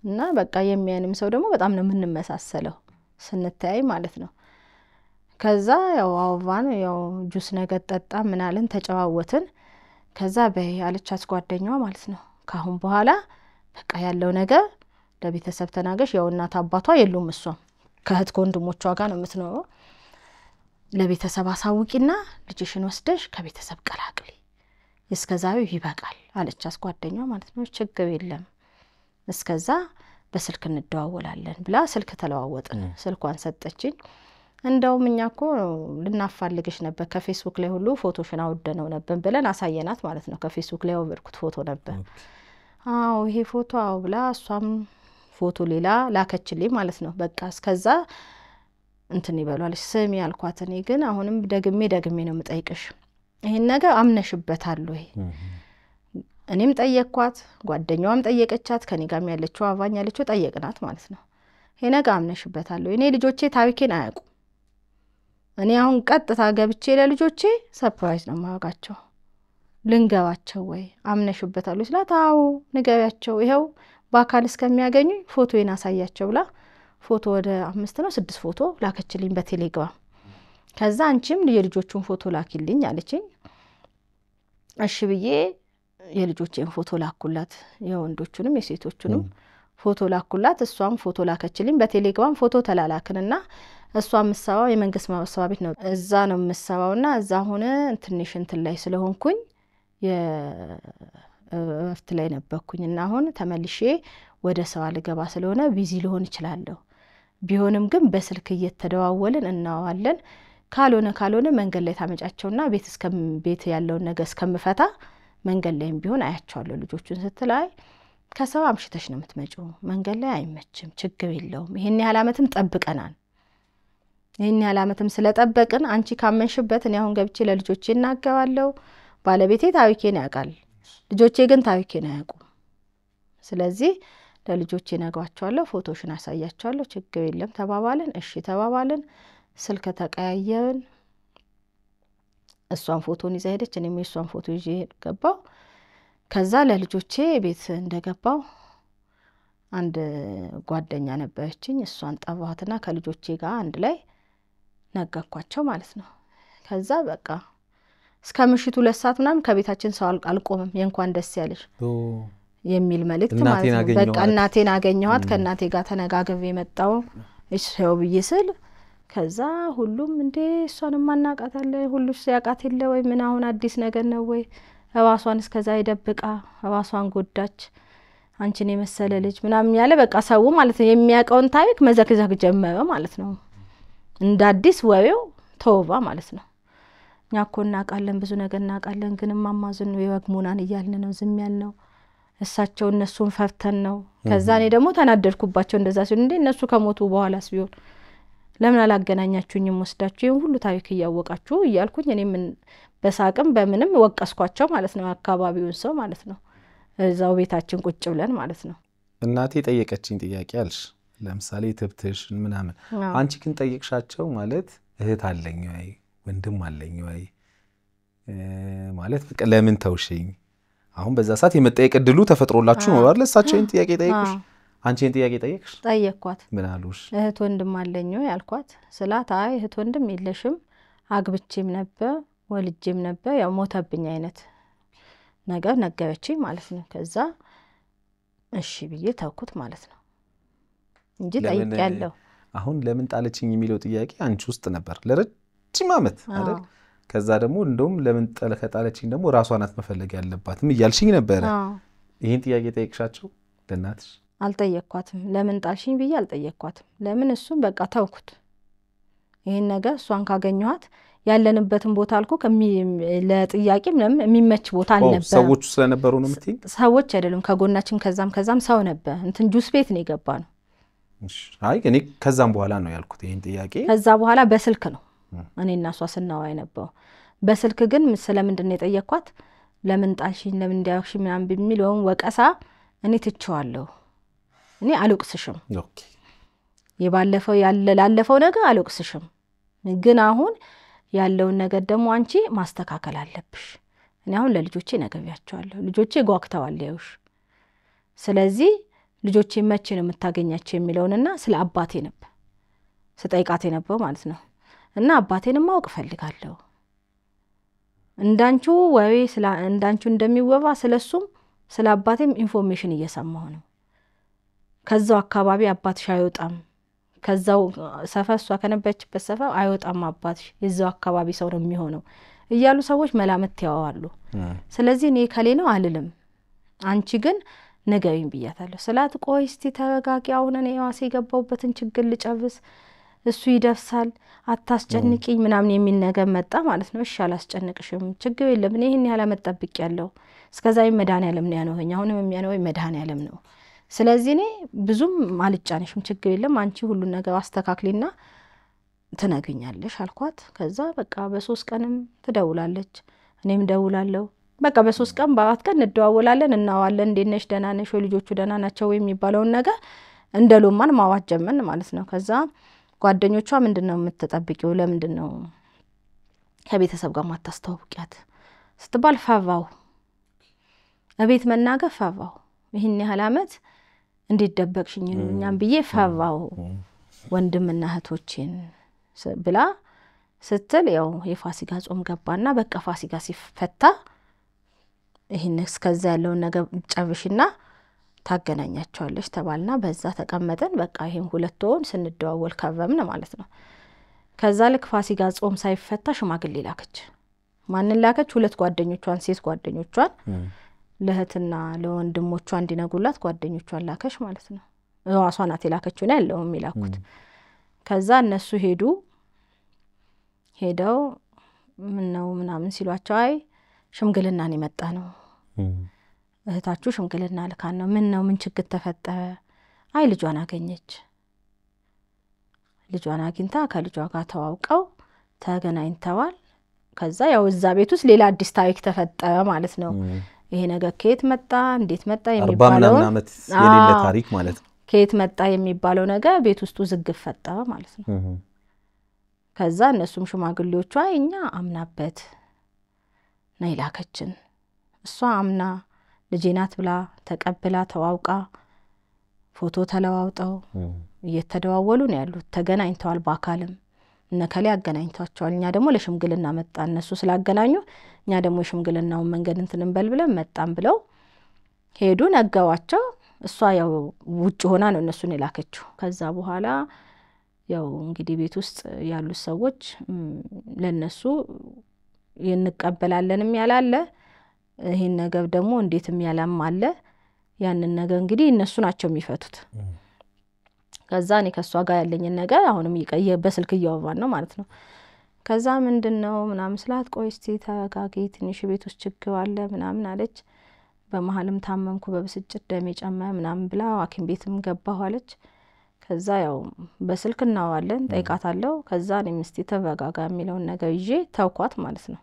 እና በቃ የሚያንም ሰው ደግሞ በጣም ነው የምንመሳሰለው ስንታይ ማለት ነው ከዛ ያው አውቫን ያው ጁስ ነገር ጠጣ ምን አለን ተጨዋወትን ከዛ በይ አለቻት ጓደኛዋ ማለት ነው ካሁን በኋላ በቃ ያለው ነገር ለቤተሰብ ተናገሽ ያው እናት አባቷ የሉም እሷም ከህት ወንድሞቿ ጋር ነው የምትኖረው ለቤተሰብ አሳውቂና ልጅሽን ወስደሽ ከቤተሰብ ቀላቅሊ እስከዛው ይበቃል አለቻት ጓደኛዋ ማለት ነው ችግር የለም እስከዛ በስልክ እንደዋወላለን ብላ ስልክ ተለዋወጥን ስልኳን ሰጠችኝ እንደውም እኛኮ ልናፋልግሽ ነበር ከፌስቡክ ላይ ሁሉ ፎቶሽን አውደነው ነበር ብለን አሳየናት ማለት ነው ከፌስቡክ ላይ ወርኩት ፎቶ ነበር አዎ ይሄ ፎቶ አው ብላ እሷም ፎቶ ሌላ ላከችልኝ ማለት ነው በቃ እስከዛ እንትን ይበሏልሽ ስሚ ያልኳት እኔ ግን አሁንም ደግሜ ነው የምጠይቅሽ ይሄን ነገር አምነሽበታል ወይ እኔም ጠየቅኳት ጓደኛዋም ጠየቀቻት ከኔ ጋር ያለችው አቫኝ ያለችው ጠየቅናት ማለት ነው ይሄ ነገር አምነሽበታል ወይ እኔ ልጆቼ ታሪኬን አያውቁ እኔ አሁን ቀጥታ ገብቼ ለልጆቼ ሰርፕራይዝ ነው ማዋጋቸው ልንገባቸው ወይ አምነሽበታል ወይ ስላታው ንገባቸው ይሄው በአካል እስከሚያገኙ ፎቶዬን አሳያቸው ብላ ፎቶ ወደ 5 ነው 6 ፎቶ ላከችልኝ በቴሌግራም ከዛ አንቺም የልጆቹን ፎቶ ላኪልኝ አለችኝ እሺ ብዬ የልጆቼን ፎቶ ላኩላት የወንዶቹንም የሴቶቹንም ፎቶ ላኩላት እሷም ፎቶ ላከችልኝ በቴሌግራም ፎቶ ተላላክንና እሷም መስዋው የመንግስት ማሰባ ቤት ነው እዛ ነው መስዋውና እዛ ሆነ ትንሽ እንትን ላይ ስለሆንኩኝ የእፍት ላይ ነበርኩኝና አሁን ተመልሼ ወደ ሰው አልገባ ስለሆነ ቢዚ ሊሆን ይችላል ቢሆንም ግን በስልክ እየተደዋወልን እናዋለን ካልሆነ መንገድ ላይ ታመጫቸውና ቤት ያለው ነገር እስከምፈታ መንገድ ላይም ቢሆን አያቻለሁ ልጆቹን ስትላይ ከሰው አምሽተሽ ነው የምትመጪው መንገድ ላይ አይመችም ችግር የለውም ይሄን ያህል አመትም ጠብቀናል ይሄን ያህል አመትም ስለጠበቅን አንቺ ካመንሽበት እኔ አሁን ገብቼ ለልጆቼ እናገባለሁ ባለቤቴ ታሪኬን ያውቃል ልጆቼ ግን ታሪኬን አያውቁም ስለዚህ ለልጆቼ ነግራቸዋለሁ ፎቶሽን አሳያቸዋለሁ ችግር የለም ተባባልን እሺ ተባባልን ስልክ ተቀያየርን እሷን ፎቶን ይዛ ሄደች እኔም የሷን ፎቶ ይዤ ገባው ከዛ ለልጆቼ ቤት እንደገባው አንድ ጓደኛ ነበረችኝ እሷን ጠባዋትና ከልጆቼ ጋር አንድ ላይ ነገርኳቸው ማለት ነው ከዛ በቃ እስከ ምሽቱ 2 ሰዓት ምናምን ከቤታችን ሰው አልቆመም የእንኳን ደስ ያለሽ የሚል መልእክት ማለት ነው በቃ እናቴን አገኘኋት ከእናቴ ጋር ተነጋግሬ መጣው እሺው ብዬስል ከዛ ሁሉም እንዴ እሷን ማናቃታለ ሁሉ ሲያቃት የለ ወይ ምን አሁን አዲስ ነገር ነው ወይ አዋሷን እስከዛ ይደብቃ አዋሷን ጎዳች አንቺን የመሰለ ልጅ ምናምን ያለ በቃ ሰው ማለት ነው የሚያቀውን ታሪክ መዘክዘክ ጀመረ ማለት ነው እንደ አዲስ ወሬው ተወባ ማለት ነው ኛኮና ቃለን ብዙ ነገር እናቃለን ግን ማማዝን ነው የወግሙናን ይያልን ነው ዝም ያልነው እሳቸው እነሱን ፈርተን ነው ከዛ እኔ ደግሞ ተናደድኩባቸው እንደዛ ሲሉ እንዴ እነሱ ከሞቱ በኋላስ ቢሆን ለምን አላገናኛችሁኝም ወስዳችሁ ሁሉ ታሪክ ያወቃችሁ ይያልኩኝ እኔም በሳቅም በምንም ወቀስኳቸው ማለት ነው አካባቢውን ሰው ማለት ነው እዛው ቤታችን ቁጭ ብለን ማለት ነው እናቴ ጠየቀችኝ ጥያቄ አልሽ ለምሳሌ ትብትሽ ምናምን አንቺ ግን ጠየቅሻቸው ማለት እህት አለኝ ወይ ወንድም አለኝ ወይ ማለት በቃ ለምን ተውሽኝ አሁን በዛ ሰዓት የመጠየቅ ድሉ ተፈጥሮላችሁ ነው አይደል እሳቸውን ጥያቄ ጠየቅሽ አንቺን ጥያቄ ጠየቅሽ ጠየቅኳት ምን አሉሽ እህት ወንድም አለኝ ወይ ያልኳት ስላት አይ እህት ወንድም የለሽም አግብቼም ነበር ወልጄም ነበር ያው ሞተብኝ አይነት ነገር ነገረችኝ ማለት ነው ከዛ እሺ ብዬ ተውኩት ማለት ነው እንጂ ጠይቄያለሁ አሁን ለምን ጣለችኝ የሚለው ጥያቄ አንቺ ውስጥ ነበር ለረጅም አመት አይደል ከዛ ደግሞ እንደውም ለምን ጣለችኝ ደግሞ ራሷን አትመፈለግ ያለባትም ይያልሽኝ ነበር ይሄን ጥያቄ ጠይቅሻቸው ለናትሽ አልጠየቅኳትም። ለምን ጣልሽኝ ብዬ አልጠየቅኳትም። ለምን እሱም በቃ ተውኩት። ይሄን ነገር እሷን ካገኘኋት ያለንበትን ቦታ አልኩ ለጥያቄ ምንም የሚመች ቦታ አልነበረ። ሰዎች ስለነበሩ ነው የምትይ? ሰዎች አይደሉም ከጎናችን ከዛም ሰው ነበር። እንትን ጁስ ቤት ነው የገባነው። አይ እኔ ከዛም በኋላ ነው ያልኩት ይሄን ጥያቄ። ከዛ በኋላ በስልክ ነው እኔና እሷ ስናወራ የነበረው። በስልክ ግን ስለምንድን ነው የጠየቅኳት? ለምን ጣልሽኝ ለምን እንዲያውሽ ምናምን በሚለው ወቀሳ እኔ ትቼዋለሁ። እኔ አልወቅስሽም። ኦኬ የባለፈው ላለፈው ነገር አልወቅስሽም፣ ግን አሁን ያለውን ነገር ደግሞ አንቺ ማስተካከል አለብሽ። እኔ አሁን ለልጆቼ ነግሬያቸዋለሁ። ልጆቼ ጓግተዋል ያዩሽ። ስለዚህ ልጆቼ መቼ ነው የምታገኛቸው የሚለውንና ስለ አባቴ ነበር ስጠይቃት ነበር ማለት ነው። እና አባቴንም ማወቅ ፈልጋለሁ። እንዳንቹ ወይ እንዳንቹ እንደሚወራ ስለሱም ስለ አባቴም ኢንፎርሜሽን እየሰማሁ ነው። ከዛው አካባቢ አባትሽ አይወጣም፣ ከዛው ሰፈር እሷ ከነበረችበት ሰፈር አይወጣም አባትሽ፣ የዛው አካባቢ ሰው ነው የሚሆነው እያሉ ሰዎች መላምት ያዋሉ። ስለዚህ እኔ ከሌ ነው አልልም፣ አንቺ ግን ንገሪኝ ብያታለሁ። ስላት ቆይ እስቲ ተረጋጊ፣ አሁን እኔ ዋሴ የገባሁበትን ችግር ልጨርስ፣ እሱ ይደርሳል፣ አታስጨንቂኝ ምናምን የሚል ነገር መጣ ማለት ነው። እሺ አላስጨንቅሽም፣ ችግር የለም፣ እኔ ይሄን ያህል አመት ጠብቄያለሁ። እስከዛሬ መድኃኒዓለም ነው ያኖረኝ፣ አሁንም የሚያኖረኝ መድኃኒዓለም ነው። ስለዚህ እኔ ብዙም አልጫነሽም፣ ችግር የለም፣ አንቺ ሁሉን ነገር አስተካክሊና ትነግኛለሽ አልኳት። ከዛ በቃ በ3 ቀንም ትደውላለች፣ እኔም ደውላለሁ። በቃ በ3 ቀን በ4 ቀን እንደዋወላለን፣ እናዋለን። እንዴት ነሽ ደህና ነሽ ወይ ልጆቹ ደህና ናቸው የሚባለውን ነገር እንደ ሎማን ማዋት ጀመርን ማለት ነው። ከዛ ጓደኞቿ ምንድነው የምትጠብቂው ለምንድነው ከቤተሰብ ጋር ማታስተዋውቂያት ስትባል ፈራው፣ እቤት መናገር ፈራው። ይሄን ያህል አመት እንዴት ደበቅሽኝ እኛም ብዬ ፈራው ወንድምና እህቶቼን ብላ ስትል ያው የፋሲካ ጾም ገባና በቃ ፋሲካ ሲፈታ ይሄን እስከዛ ያለውን ነገር ጨርሽና ታገናኛቸዋለሽ ተባልና በዛ ተቀመጠን። በቃ ይሄን 2 ወር ስንደዋወል ከረምን ማለት ነው። ከዛ ልክ ፋሲካ ጾም ሳይፈታ ሽማግሌ ላከች። ማንን ላከች? 2 ጓደኞቿን ሴት ጓደኞቿን ለእህትና ለወንድሞቿ እንዲነጉላት ጓደኞቿን ላከች ማለት ነው። ራሷ ናት የላከችው ነው ያለው የሚላኩት። ከዛ እነሱ ሄደው ምነው ምናምን ሲሏቸው አይ ሽምግልናን የመጣ ነው እህታችሁ ሽምግልና ልካን ነው። ምን ነው ምን ችግር ተፈጠረ? አይ ልጇን አገኘች። ልጇን አግኝታ ከልጇ ጋር ተዋውቀው ተገናኝተዋል። ከዛ ያው እዛ ቤት ውስጥ ሌላ አዲስ ታሪክ ተፈጠረ ማለት ነው። ይሄ ነገር ከየት መጣ እንዴት መጣ የሚባለው 40 ዓመት የሌለ ታሪክ ማለት ነው። ከየት መጣ የሚባለው ነገር ቤት ውስጥ ዝግብ ፈጠረ ማለት ነው። ከዛ እነሱም ሽማግሌዎቿ እኛ አምናበት ነው ይላከችን። እሷ አምና ልጄ ናት ብላ ተቀብላ ተዋውቃ ፎቶ ተለዋውጠው እየተደዋወሉ ነው ያሉት። ተገናኝተዋል በአካልም እነከሌ አገናኝቷቸዋል። እኛ ደግሞ ለሽምግልና መጣ እነሱ ስላገናኙ እኛ ደግሞ ሽምግልናውን መንገድ እንትን እንበልብለን መጣን ብለው ሄዱ። ነገዋቸው። እሷ ያው ውጭ ሆና ነው እነሱን የላከችው። ከዛ በኋላ ያው እንግዲህ ቤት ውስጥ ያሉት ሰዎች ለነሱ ይንቀበላለንም ያላለ ይሄን ነገር ደግሞ እንዴትም ያላም አለ። ያንን ነገር እንግዲህ እነሱ ናቸው የሚፈቱት። ከዛ እኔ ከሷ ጋር ያለኝ ነገር አሁንም በስልክ እያወራን ነው ማለት ነው። ከዛ ምንድነው ምናምን ስላት ቆይ እስቲ ተረጋጊ ትንሽ ቤት ውስጥ ችግር አለ ምናምን አለች። በመሐልም ታመምኩ በብስጭት ደሜ ጨመረ ምናምን ብላ ሐኪም ቤትም ገባሁ አለች። ከዛ ያው በስልክ እናዋለን ጠይቃታለሁ። ከዛ እኔም እስቲ ተረጋጋ የሚለውን ነገር ይዤ ተውኳት ማለት ነው።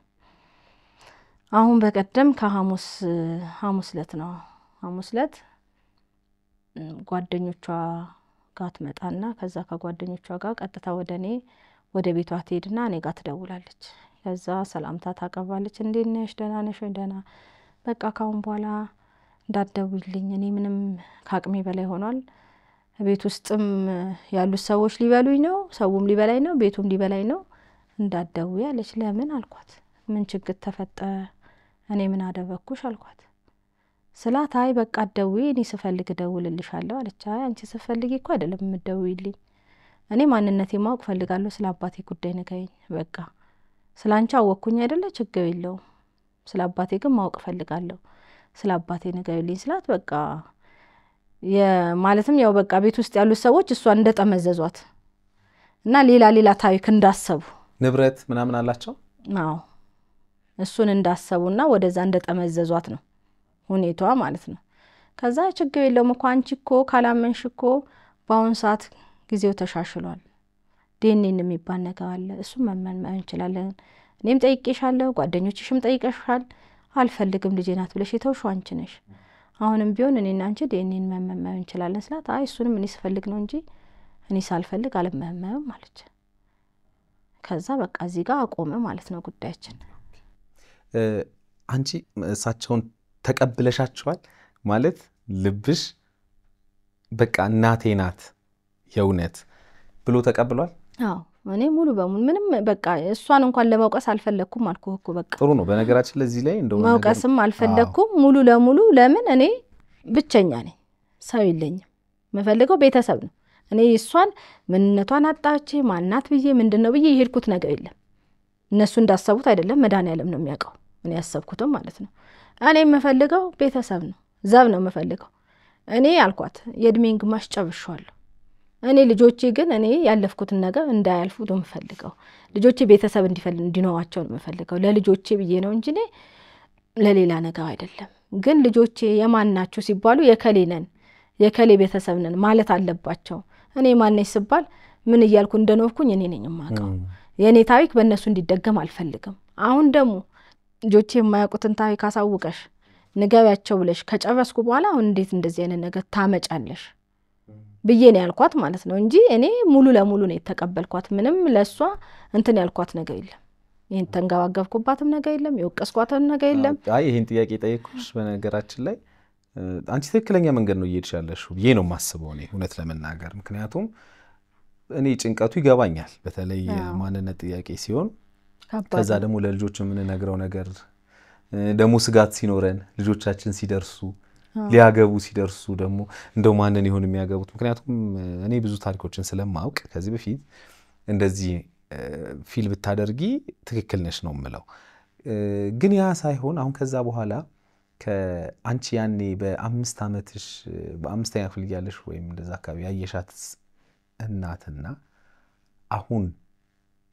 አሁን በቀደም ከሐሙስ ዕለት ነው ሐሙስ ዕለት ጓደኞቿ ጋር ትመጣና ከዛ ከጓደኞቿ ጋር ቀጥታ ወደ ቤቷ ትሄድና እኔ ጋር ትደውላለች። ከዛ ሰላምታ ታቀርባለች። እንዴት ነሽ ደህና ነሽ ወይ? ደህና በቃ ካሁን በኋላ እንዳትደውይልኝ እኔ ምንም ከአቅሜ በላይ ሆኗል። ቤት ውስጥም ያሉት ሰዎች ሊበሉኝ ነው፣ ሰውም ሊበላኝ ነው፣ ቤቱም ሊበላኝ ነው፣ እንዳትደውይ አለች። ለምን አልኳት። ምን ችግር ተፈጠረ? እኔ ምን አደረኩሽ አልኳት። ስላት አይ በቃ አትደውይ እኔ ስፈልግ እደውልልሻለሁ አለች። አይ አንቺ ስፈልጊ እኮ አይደለም የምትደውይልኝ፣ እኔ ማንነቴ ማወቅ ፈልጋለሁ፣ ስለ አባቴ ጉዳይ ንገሪኝ። በቃ ስለ አንቺ አወቅኩኝ አይደለ ችግር የለውም፣ ስለ አባቴ ግን ማወቅ ፈልጋለሁ፣ ስለ አባቴ ንገሪልኝ ስላት በቃ ማለትም ያው በቃ ቤት ውስጥ ያሉት ሰዎች እሷ እንደጠመዘዟት እና ሌላ ታሪክ እንዳሰቡ ንብረት ምናምን አላቸው አዎ እሱን እንዳሰቡና ወደዛ እንደጠመዘዟት ነው ሁኔታዋ ማለት ነው ከዛ ችግር የለውም እኮ አንቺ እኮ ካላመንሽ እኮ በአሁን ሰዓት ጊዜው ተሻሽሏል ዲኤንኤ የሚባል ነገር አለ እሱ መመርመር እንችላለን እኔም ጠይቄሻለሁ ጓደኞችሽም ጠይቀሻል አልፈልግም ልጄ ናት ብለሽ የተውሽው አንቺ ነሽ አሁንም ቢሆን እኔና አንቺ ዲኤንኤ መመርመር እንችላለን ስላት አይ እሱንም እኔ ስፈልግ ነው እንጂ እኔ ሳልፈልግ አልመረመርም አለች ከዛ በቃ እዚህ ጋር አቆመ ማለት ነው ጉዳያችን አንቺ እሳቸውን ተቀብለሻቸዋል ማለት ልብሽ በቃ እናቴ ናት የውነት ብሎ ተቀብሏል አዎ እኔ ሙሉ በሙሉ ምንም በቃ እሷን እንኳን ለማውቀስ አልፈለኩም አልኩህ እኮ በቃ ጥሩ ነው በነገራችን ለዚህ ላይ እንደው ማውቀስም አልፈለኩም ሙሉ ለሙሉ ለምን እኔ ብቸኛ ነኝ ሰው የለኝም መፈልገው ቤተሰብ ነው እኔ እሷን ምንነቷን አጣቼ ማናት ብዬ ምንድነው ብዬ ይሄድኩት ነገር የለም እነሱ እንዳሰቡት አይደለም መድኃኒዓለም ነው የሚያውቀው እኔ ያሰብኩትም ማለት ነው እኔ የምፈልገው ቤተሰብ ነው ዘብ ነው የምፈልገው እኔ አልኳት የእድሜን ግማሽ ጨርሻለሁ እኔ ልጆቼ ግን እኔ ያለፍኩትን ነገር እንዳያልፉ ነው የምፈልገው ልጆቼ ቤተሰብ እንዲኖራቸው ነው የምፈልገው ለልጆቼ ብዬ ነው እንጂ ለሌላ ነገር አይደለም ግን ልጆቼ የማን ናቸው ሲባሉ የከሌ ነን የከሌ ቤተሰብ ነን ማለት አለባቸው እኔ ማን ነኝ ሲባል ምን ይያልኩ እንደኖርኩኝ እኔ ነኝ የማውቀው የኔ ታሪክ በእነሱ እንዲደገም አልፈልግም አሁን ደግሞ ልጆቼ የማያውቁትን ታሪክ አሳውቀሽ ንገሪያቸው ብለሽ ከጨረስኩ በኋላ አሁን እንዴት እንደዚህ አይነት ነገር ታመጫለሽ ብዬ ነው ያልኳት ማለት ነው እንጂ እኔ ሙሉ ለሙሉ ነው የተቀበልኳት ምንም ለሷ እንትን ያልኳት ነገር የለም ይሄን ተንጋጋብኩባትም ነገር የለም የወቀስኳትም ነገር የለም አይ ይሄን ጥያቄ ጠይቁሽ በነገራችን ላይ አንቺ ትክክለኛ መንገድ ነው እየሄድሻለሽ ብዬ ነው ማስበው እኔ እውነት ለመናገር ምክንያቱም እኔ ጭንቀቱ ይገባኛል በተለይ ማንነት ጥያቄ ሲሆን ከዛ ደግሞ ለልጆች ምን ነገረው ነገር ደግሞ ስጋት ሲኖረን ልጆቻችን ሲደርሱ ሊያገቡ ሲደርሱ ደግሞ እንደው ማንን ይሆን የሚያገቡት ምክንያቱም እኔ ብዙ ታሪኮችን ስለማውቅ ከዚህ በፊት እንደዚህ ፊል ብታደርጊ ትክክል ነሽ ነው የምለው ግን ያ ሳይሆን አሁን ከዛ በኋላ ከአንቺ ያኔ በ5 አመትሽ በ5ኛ ክፍል ያለሽ ወይም እንደዛ አካባቢ ያየሻት እናትና አሁን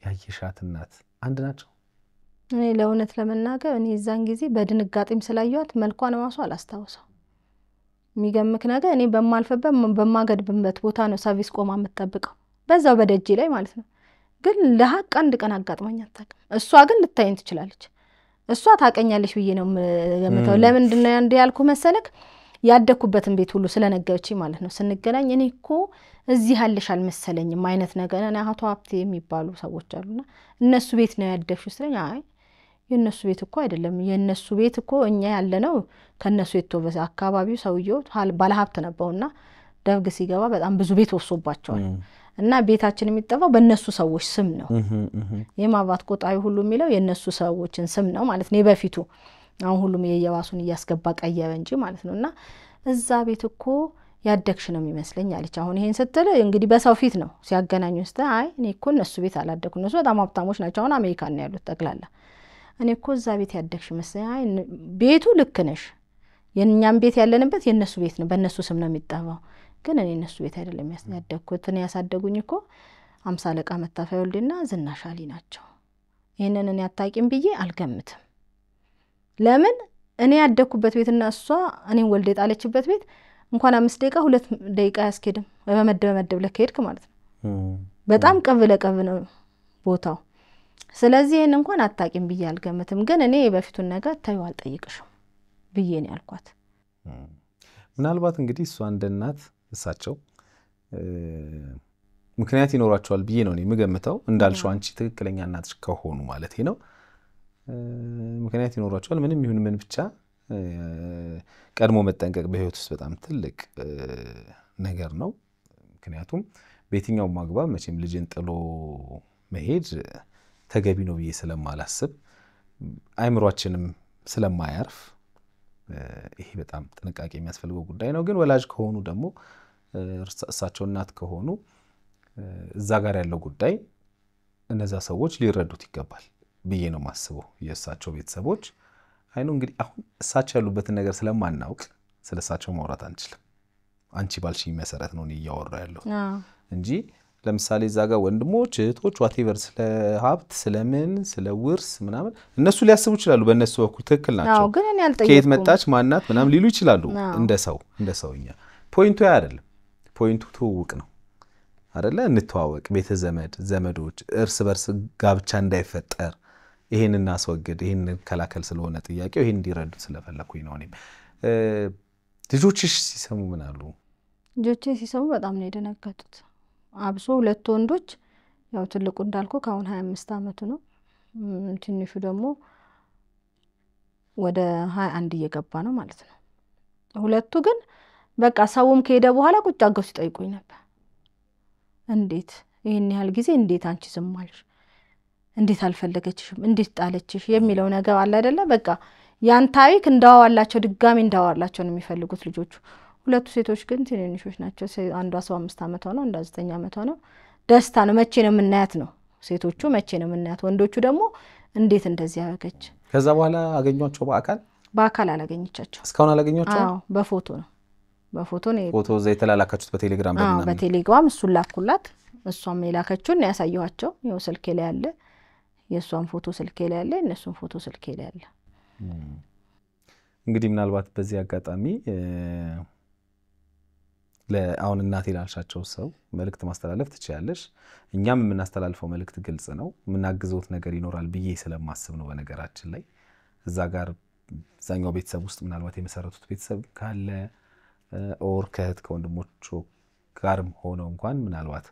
ያየሻት እናት አንድ ናቸው እኔ ለእውነት ለመናገር እኔ እዛን ጊዜ በድንጋጤም ስላየኋት መልኳን ራሱ አላስታውሰው የሚገምክ ነገር እኔ በማልፈበት በማገድብበት ቦታ ነው ሰርቪስ ቆማ የምትጠብቀው በዛው በደጅ ላይ ማለት ነው ግን ለሐቅ አንድ ቀን አጋጥማኝ አታውቅም እሷ ግን ልታይን ትችላለች እሷ ታቀኛለሽ ብዬ ነው የምገምተው ለምንድነው እንደ ያልኩ መሰለክ ያደኩበትን ቤት ሁሉ ስለነገረችኝ ማለት ነው ስንገናኝ እኔ እኮ እዚህ ያለሽ አልመሰለኝም አይነት ነገር እኔ አቶ ሀብቴ የሚባሉ ሰዎች አሉና እነሱ ቤት ነው ያደግሽው ስለኝ አይ የነሱ ቤት እኮ አይደለም የነሱ ቤት እኮ እኛ ያለነው ከነሱ የተወበሰ አካባቢው ሰውየው ባለሀብት ነበውና ደርግ ሲገባ በጣም ብዙ ቤት ወስሶባቸዋል እና ቤታችን የሚጠፋው በእነሱ ሰዎች ስም ነው የማባት ቆጣዩ ሁሉ የሚለው የነሱ ሰዎችን ስም ነው ማለት ነው በፊቱ አሁን ሁሉም የየዋሱን እያስገባ ቀየረ እንጂ ማለት ነውና እዛ ቤት እኮ ያደግሽ ነው የሚመስለኝ አለች አሁን ይሄን ስትል እንግዲህ በሰው ፊት ነው ሲያገናኙ እስተ አይ እኔ እኮ እነሱ ቤት አላደኩ እነሱ በጣም ሀብታሞች ናቸው አሁን አሜሪካ ነው ያሉት ጠቅላላ እኔ እኮ እዛ ቤት ያደግሽ መስለኝ አይ ቤቱ ልክ ነሽ የኛም ቤት ያለንበት የነሱ ቤት ነው በእነሱ ስም ነው የሚጠራው ግን እኔ እነሱ ቤት አይደለም ያደግኩት እኔ ያሳደጉኝ እኮ 50 አለቃ መታፈያ ወልድና ዝናሻሊ ናቸው ይሄንን እኔ አጣቂም ብዬ አልገምትም ለምን እኔ ያደኩበት ቤትና እሷ እኔን ወልደ ጣለችበት ቤት እንኳን 5 ደቂቃ 2 ደቂቃ ያስኬድም በመደብ ለከሄድክ ማለት ነው በጣም ቀብለቀብ ነው ቦታው ስለዚህ እኔ እንኳን አጣቂም ብዬ አልገምትም ግን እኔ በፊቱን ነገር ታይው አልጠይቅሽም ብዬ ነው ያልኳት ምናልባት እንግዲህ እሷ እንደናት እሳቸው ምክንያት ይኖራቸዋል ብዬ ነው እኔ የምገምተው እንዳልሽው አንቺ ትክክለኛ እናትሽ ከሆኑ ማለት ነው ምክንያት ይኖራቸዋል ምንም ይሁን ምን ብቻ ቀድሞ መጠንቀቅ በህይወት ውስጥ በጣም ትልቅ ነገር ነው ምክንያቱም በየትኛው ማግባብ መቼም ልጅን ጥሎ መሄድ ተገቢ ነው ብዬ ስለማላስብ አይምሮአችንም ስለማያርፍ ይሄ በጣም ጥንቃቄ የሚያስፈልገው ጉዳይ ነው ግን ወላጅ ከሆኑ ደግሞ እርሳቸው እናት ከሆኑ እዛ ጋር ያለው ጉዳይ እነዛ ሰዎች ሊረዱት ይገባል ብዬ ነው ማስበው የእሳቸው ቤተሰቦች አይኑ እንግዲህ አሁን እሳቸው ያሉበትን ነገር ስለማናውቅ ስለሳቸው ማውራት አንችልም አንቺ ባልሽኝ መሰረት ነው እያወራ ያለው እንጂ ለምሳሌ እዛ ጋር ወንድሞች እህቶች ዋቴቨር ስለ ሀብት ስለምን ስለ ውርስ ምናምን እነሱ ሊያስቡ ይችላሉ በእነሱ በኩል ትክክል ናቸው ግን እኔ አልጠየቅኩም ከየት መጣች ማናት ምናምን ሊሉ ይችላሉ እንደ ሰውኛ ፖይንቱ ያ አይደለም ፖይንቱ ትውውቅ ነው አይደለ እንተዋወቅ ቤተ ዘመዶች እርስ በርስ ጋብቻ እንዳይፈጠር ይሄን እናስወግድ ይሄን ከላከል ስለሆነ ጥያቄው ይሄን እንዲረዱ ስለፈለኩኝ ነው እኔም ልጆችሽ ሲሰሙ ምን አሉ ልጆቼ ሲሰሙ በጣም ነው የደነገጡት አብሶ ሁለት ወንዶች ያው ትልቁ እንዳልኩ ካሁን 25 አመቱ ነው ትንሹ ደግሞ ወደ 21 እየገባ ነው ማለት ነው ሁለቱ ግን በቃ ሰውም ከሄደ በኋላ ቁጭ አገው ሲጠይቁኝ ነበር እንዴት ይሄን ያህል ጊዜ እንዴት አንቺ ዝም አልሽ እንዴት አልፈለገችሽም እንዴት ጣለችሽ የሚለው ነገር አለ አይደለ በቃ ያን ታሪክ እንዳዋላቸው ድጋሚ እንዳዋላቸው ነው የሚፈልጉት ልጆቹ ሁለቱ ሴቶች ግን ትንንሾች ናቸው አንዷ 15 አመቷ ነው አንዷ 9 አመቷ ነው ደስታ ነው መቼ ነው የምናያት ነው ሴቶቹ መቼ ነው የምናያት ወንዶቹ ደግሞ እንዴት እንደዚህ ያደረገች ከዛ በኋላ አገኟቸው በአካል አላገኘቻቸው እስካሁን አላገኟቸው አዎ በፎቶ ነው ፎቶ ዘይ ተላላካችሁት በቴሌግራም በእናንተ በቴሌግራም እሱ ላኩላት እሷም የላከችው ነው ያሳየኋቸው ይኸው ስልኬ ላይ ያለ የሷን ፎቶ ስልኬ ላይ ያለ እነሱን ፎቶ ስልኬ ላይ ያለ እንግዲህ ምናልባት በዚህ አጋጣሚ ለአሁን እናቴ ላልሻቸው ሰው መልእክት ማስተላለፍ ትችያለሽ እኛም የምናስተላልፈው መልእክት ግልጽ ነው ምናግዘውት ነገር ይኖራል ብዬ ስለማስብ ነው በነገራችን ላይ እዛ ጋር ዛኛው ቤተሰብ ውስጥ ምናልባት የመሰረቱት ቤተሰብ ካለ ኦር ከወንድሞቹ ጋርም ሆነው እንኳን ምናልባት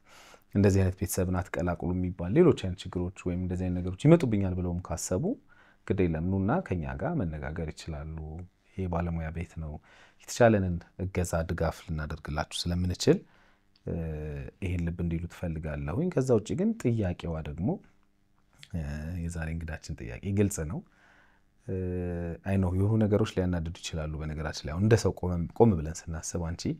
እንደዚህ አይነት ቤተሰብን አትቀላቅሉ የሚባል ሌሎች አይነት ችግሮች ወይም እንደዚህ አይነት ነገሮች ይመጡብኛል ብለውም ካሰቡ ግዴ ለምኑና ከኛ ጋር መነጋገር ይችላሉ ይሄ ባለሙያ ቤት ነው የተቻለንን እገዛ ድጋፍ ልናደርግላችሁ ስለምንችል ይሄን ልብ እንዲሉ ተፈልጋለሁኝ ከዛ ውጪ ግን ጥያቄዋ ደግሞ የዛሬ እንግዳችን ጥያቄ ግልጽ ነው አይ ነው የሆኑ ነገሮች ሊያናድዱ ይችላሉ በነገራችን ላይ እንደ ሰው ቆም ብለን ስናስብ አንቺ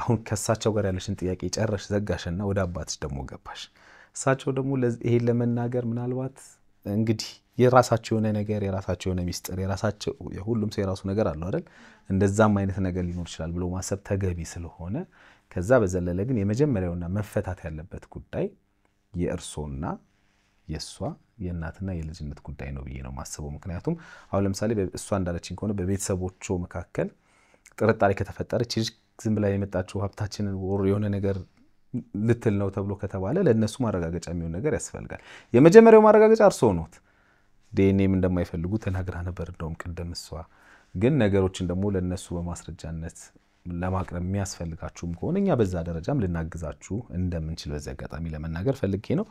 አሁን ከሳቸው ጋር ያለሽን ጥያቄ ጨረሽ ዘጋሽና ወደ አባትሽ ደግሞ ገባሽ እሳቸው ደግሞ ይሄን ለመናገር ምናልባት እንግዲህ የራሳቸው የሆነ ነገር የራሳቸው የሆነ ሚስጥር የራሳቸው የሁሉም ሰው የራሱ ነገር አለው አይደል እንደዛም አይነት ነገር ሊኖር ይችላል ብሎ ማሰብ ተገቢ ስለሆነ ከዛ በዘለለ ግን የመጀመሪያውና መፈታት ያለበት ጉዳይ የእርሶና የሷ የእናትና የልጅነት ጉዳይ ነው ብዬ ነው ማስበው ምክንያቱም አሁን ለምሳሌ እሷ እንዳለችኝ ከሆነ በቤተሰቦቹ መካከል ጥርጣሬ ከተፈጠረች ዝም ብላ የመጣችው ሀብታችንን ወር የሆነ ነገር ልትል ነው ተብሎ ከተባለ ለነሱ ማረጋገጫ የሚሆን ነገር ያስፈልጋል የመጀመሪያው ማረጋገጫ እርሶ ነው ዲኤንኤም እንደማይፈልጉ ተናግራ ነበር እንደውም ቀደም እሷ ግን ነገሮችን ደግሞ ለነሱ በማስረጃነት ለማቅረብ የሚያስፈልጋችሁም ከሆነ እኛ በዛ ደረጃም ልናግዛችሁ እንደምንችል በዚህ አጋጣሚ ለመናገር ፈልጌ ነው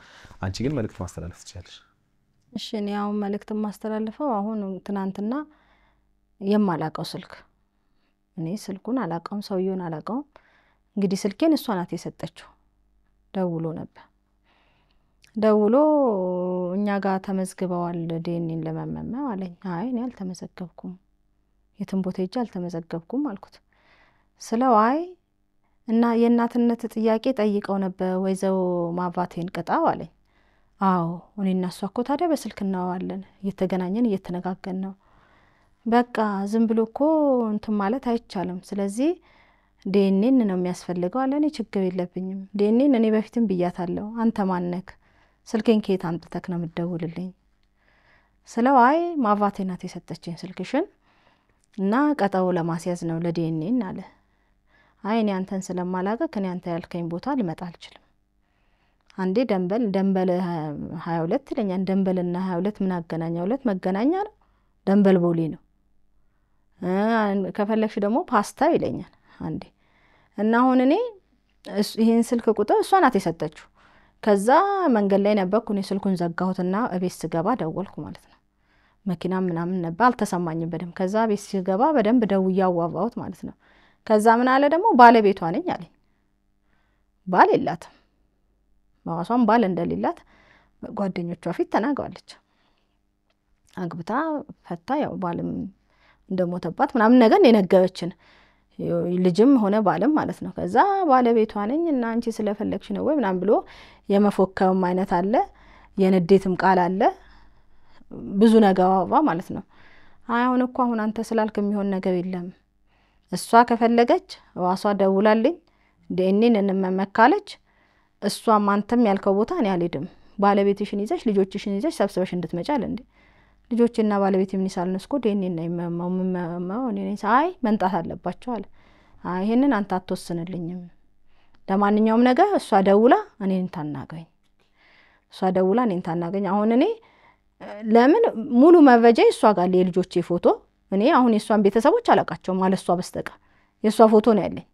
አንቺ ግን መልእክት ማስተላለፍ ትችያለሽ እሺ እኔ አሁን መልእክት ማስተላለፈው አሁን ትናንትና የማላቀው ስልክ እኔ ስልኩን አላቀውም ሰውየውን አላቀውም እንግዲህ ስልኬን እሷ ናት የሰጠችው ደውሎ ነበር ደውሎ እኛ ጋር ተመዝግበዋል ዲኤንኤን ለመመርመር አለኝ አይ እኔ አልተመዘገብኩም የትም ቦታ ሄጄ አልተመዘገብኩም አልኩት ስለው አይ እና የእናትነት ጥያቄ ጠይቀው ነበር ወይዘው ማባቴን ቅጣው አለኝ አዎ እኔና እሷ እኮ ታዲያ በስልክ እናዋለን እየተገናኘን እየተነጋገርን ነው በቃ ዝም ብሎ እኮ እንትን ማለት አይቻልም ስለዚህ ዲኤንኤን ነው የሚያስፈልገው አለ እኔ ችግር የለብኝም ዲኤንኤን እኔ በፊትም ብያታለሁ አንተ ማነክ ስልኬን ከየት አምጥተክ ነው የምትደውልልኝ ስለው አይ ማባቴ ናት የሰጠችኝ ስልክሽን እና ቀጠሮ ለማስያዝ ነው ለዲኤንኤን አለ አይ እኔ አንተን ስለማላውቅ እኔ አንተ ያልከኝ ቦታ ልመጣ አልችልም አንዴ ደንበል 22 ይለኛል ደንበልና 22 ምን አገናኛው 2 መገናኛ ነው ደንበል ቦሌ ነው ከፈለክሽ ደግሞ ፓስታ ይለኛል አንዴ እና አሁን እኔ ይሄን ስልክ ቁጥር እሷ ናት የሰጠችው ከዛ መንገድ ላይ ነበርኩ እኔ ስልኩን ዘጋሁትና እቤት ስገባ ደወልኩ ማለት ነው መኪና ምናምን ነበር አልተሰማኝም በደንብ ከዛ ቤት ስገባ በደንብ ደውዬ አዋራሁት ማለት ነው ከዛ ምን አለ ደግሞ ባለቤቷ ነኝ አለኝ ባል የላትም ማዋሷም ባል እንደሌላት ጓደኞቿ ፊት ተናግራለች አግብታ ፈታ ያው ባልም እንደሞተባት ምናምን ነገር የነገረችን ልጅም ሆነ ባልም ማለት ነው ከዛ ባለቤቷ ነኝ እና አንቺ ስለፈለግሽ ነው ወይ ምናምን ብሎ የመፎከም አይነት አለ የንዴትም ቃል አለ ብዙ ነገር ማለት ነው አሁን እኮ አሁን አንተ ስላልክ የሚሆን ነገር የለም እሷ ከፈለገች ዋሷ ደውላልኝ ዲኤንኤን እንመመካለች እሷም አንተም ያልከው ቦታ እኔ አልሄድም ባለቤትሽን ይዘሽ ልጆችሽን ይዘሽ ሰብስበሽ እንድትመጫል እንዴ ልጆችና ባለቤት ምን ይሳልነስኮ ዲኤንኤን ነው እኔ ሳይ መንጣት አለባቸው አለ አይ ይሄንን አንተ አትወስንልኝም ለማንኛውም ነገር እሷ ደውላ እኔን ታናገኝ አሁን እኔ ለምን ሙሉ መረጃ እሷ ጋር ለልጆቼ ፎቶ እኔ አሁን የሷን ቤተሰቦች አላቃቸው ማለት እሷ በስተቀር የሷ ፎቶ ነው ያለኝ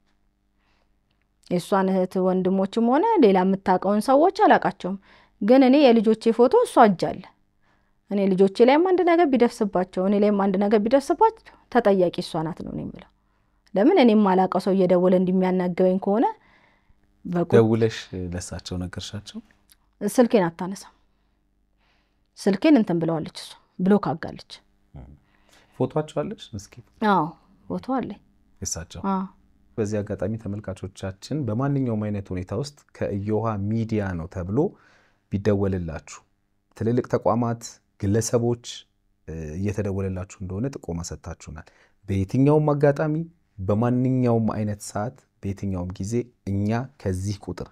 የሷን እህት ወንድሞችም ሆነ ሌላ የምታቀውን ሰዎች አላቃቸው ግን እኔ የልጆቼ ፎቶ እሷ አጃለ እኔ ልጆቼ ላይም አንድ ነገር ቢደርስባቸው እኔ ላይም አንድ ነገር ቢደርስባቸው ተጠያቂ እሷ ናት ነው የምለው ለምን እኔም ማላቀው ሰው እየደወለ እንደሚያናገረኝ ከሆነ ደውለሽ ለሳቸው ነገርሻቸው ስልኬን አታነሳ ስልኬን እንትን ብለዋለች እሷ ብሎክ አጋለች ፎቶአቸው አለሽ እስኪ አዎ ፎቶ አለ እሳቸው በዚህ አጋጣሚ ተመልካቾቻችን በማንኛውም አይነት ሁኔታ ውስጥ ከኢዮሃ ሚዲያ ነው ተብሎ ቢደወልላችሁ ትልልቅ ተቋማት ግለሰቦች እየተደወለላችሁ እንደሆነ ጥቆማ ሰጣችሁናል በየትኛውም አጋጣሚ በማንኛውም አይነት ሰዓት በየትኛውም ጊዜ እኛ ከዚህ ቁጥር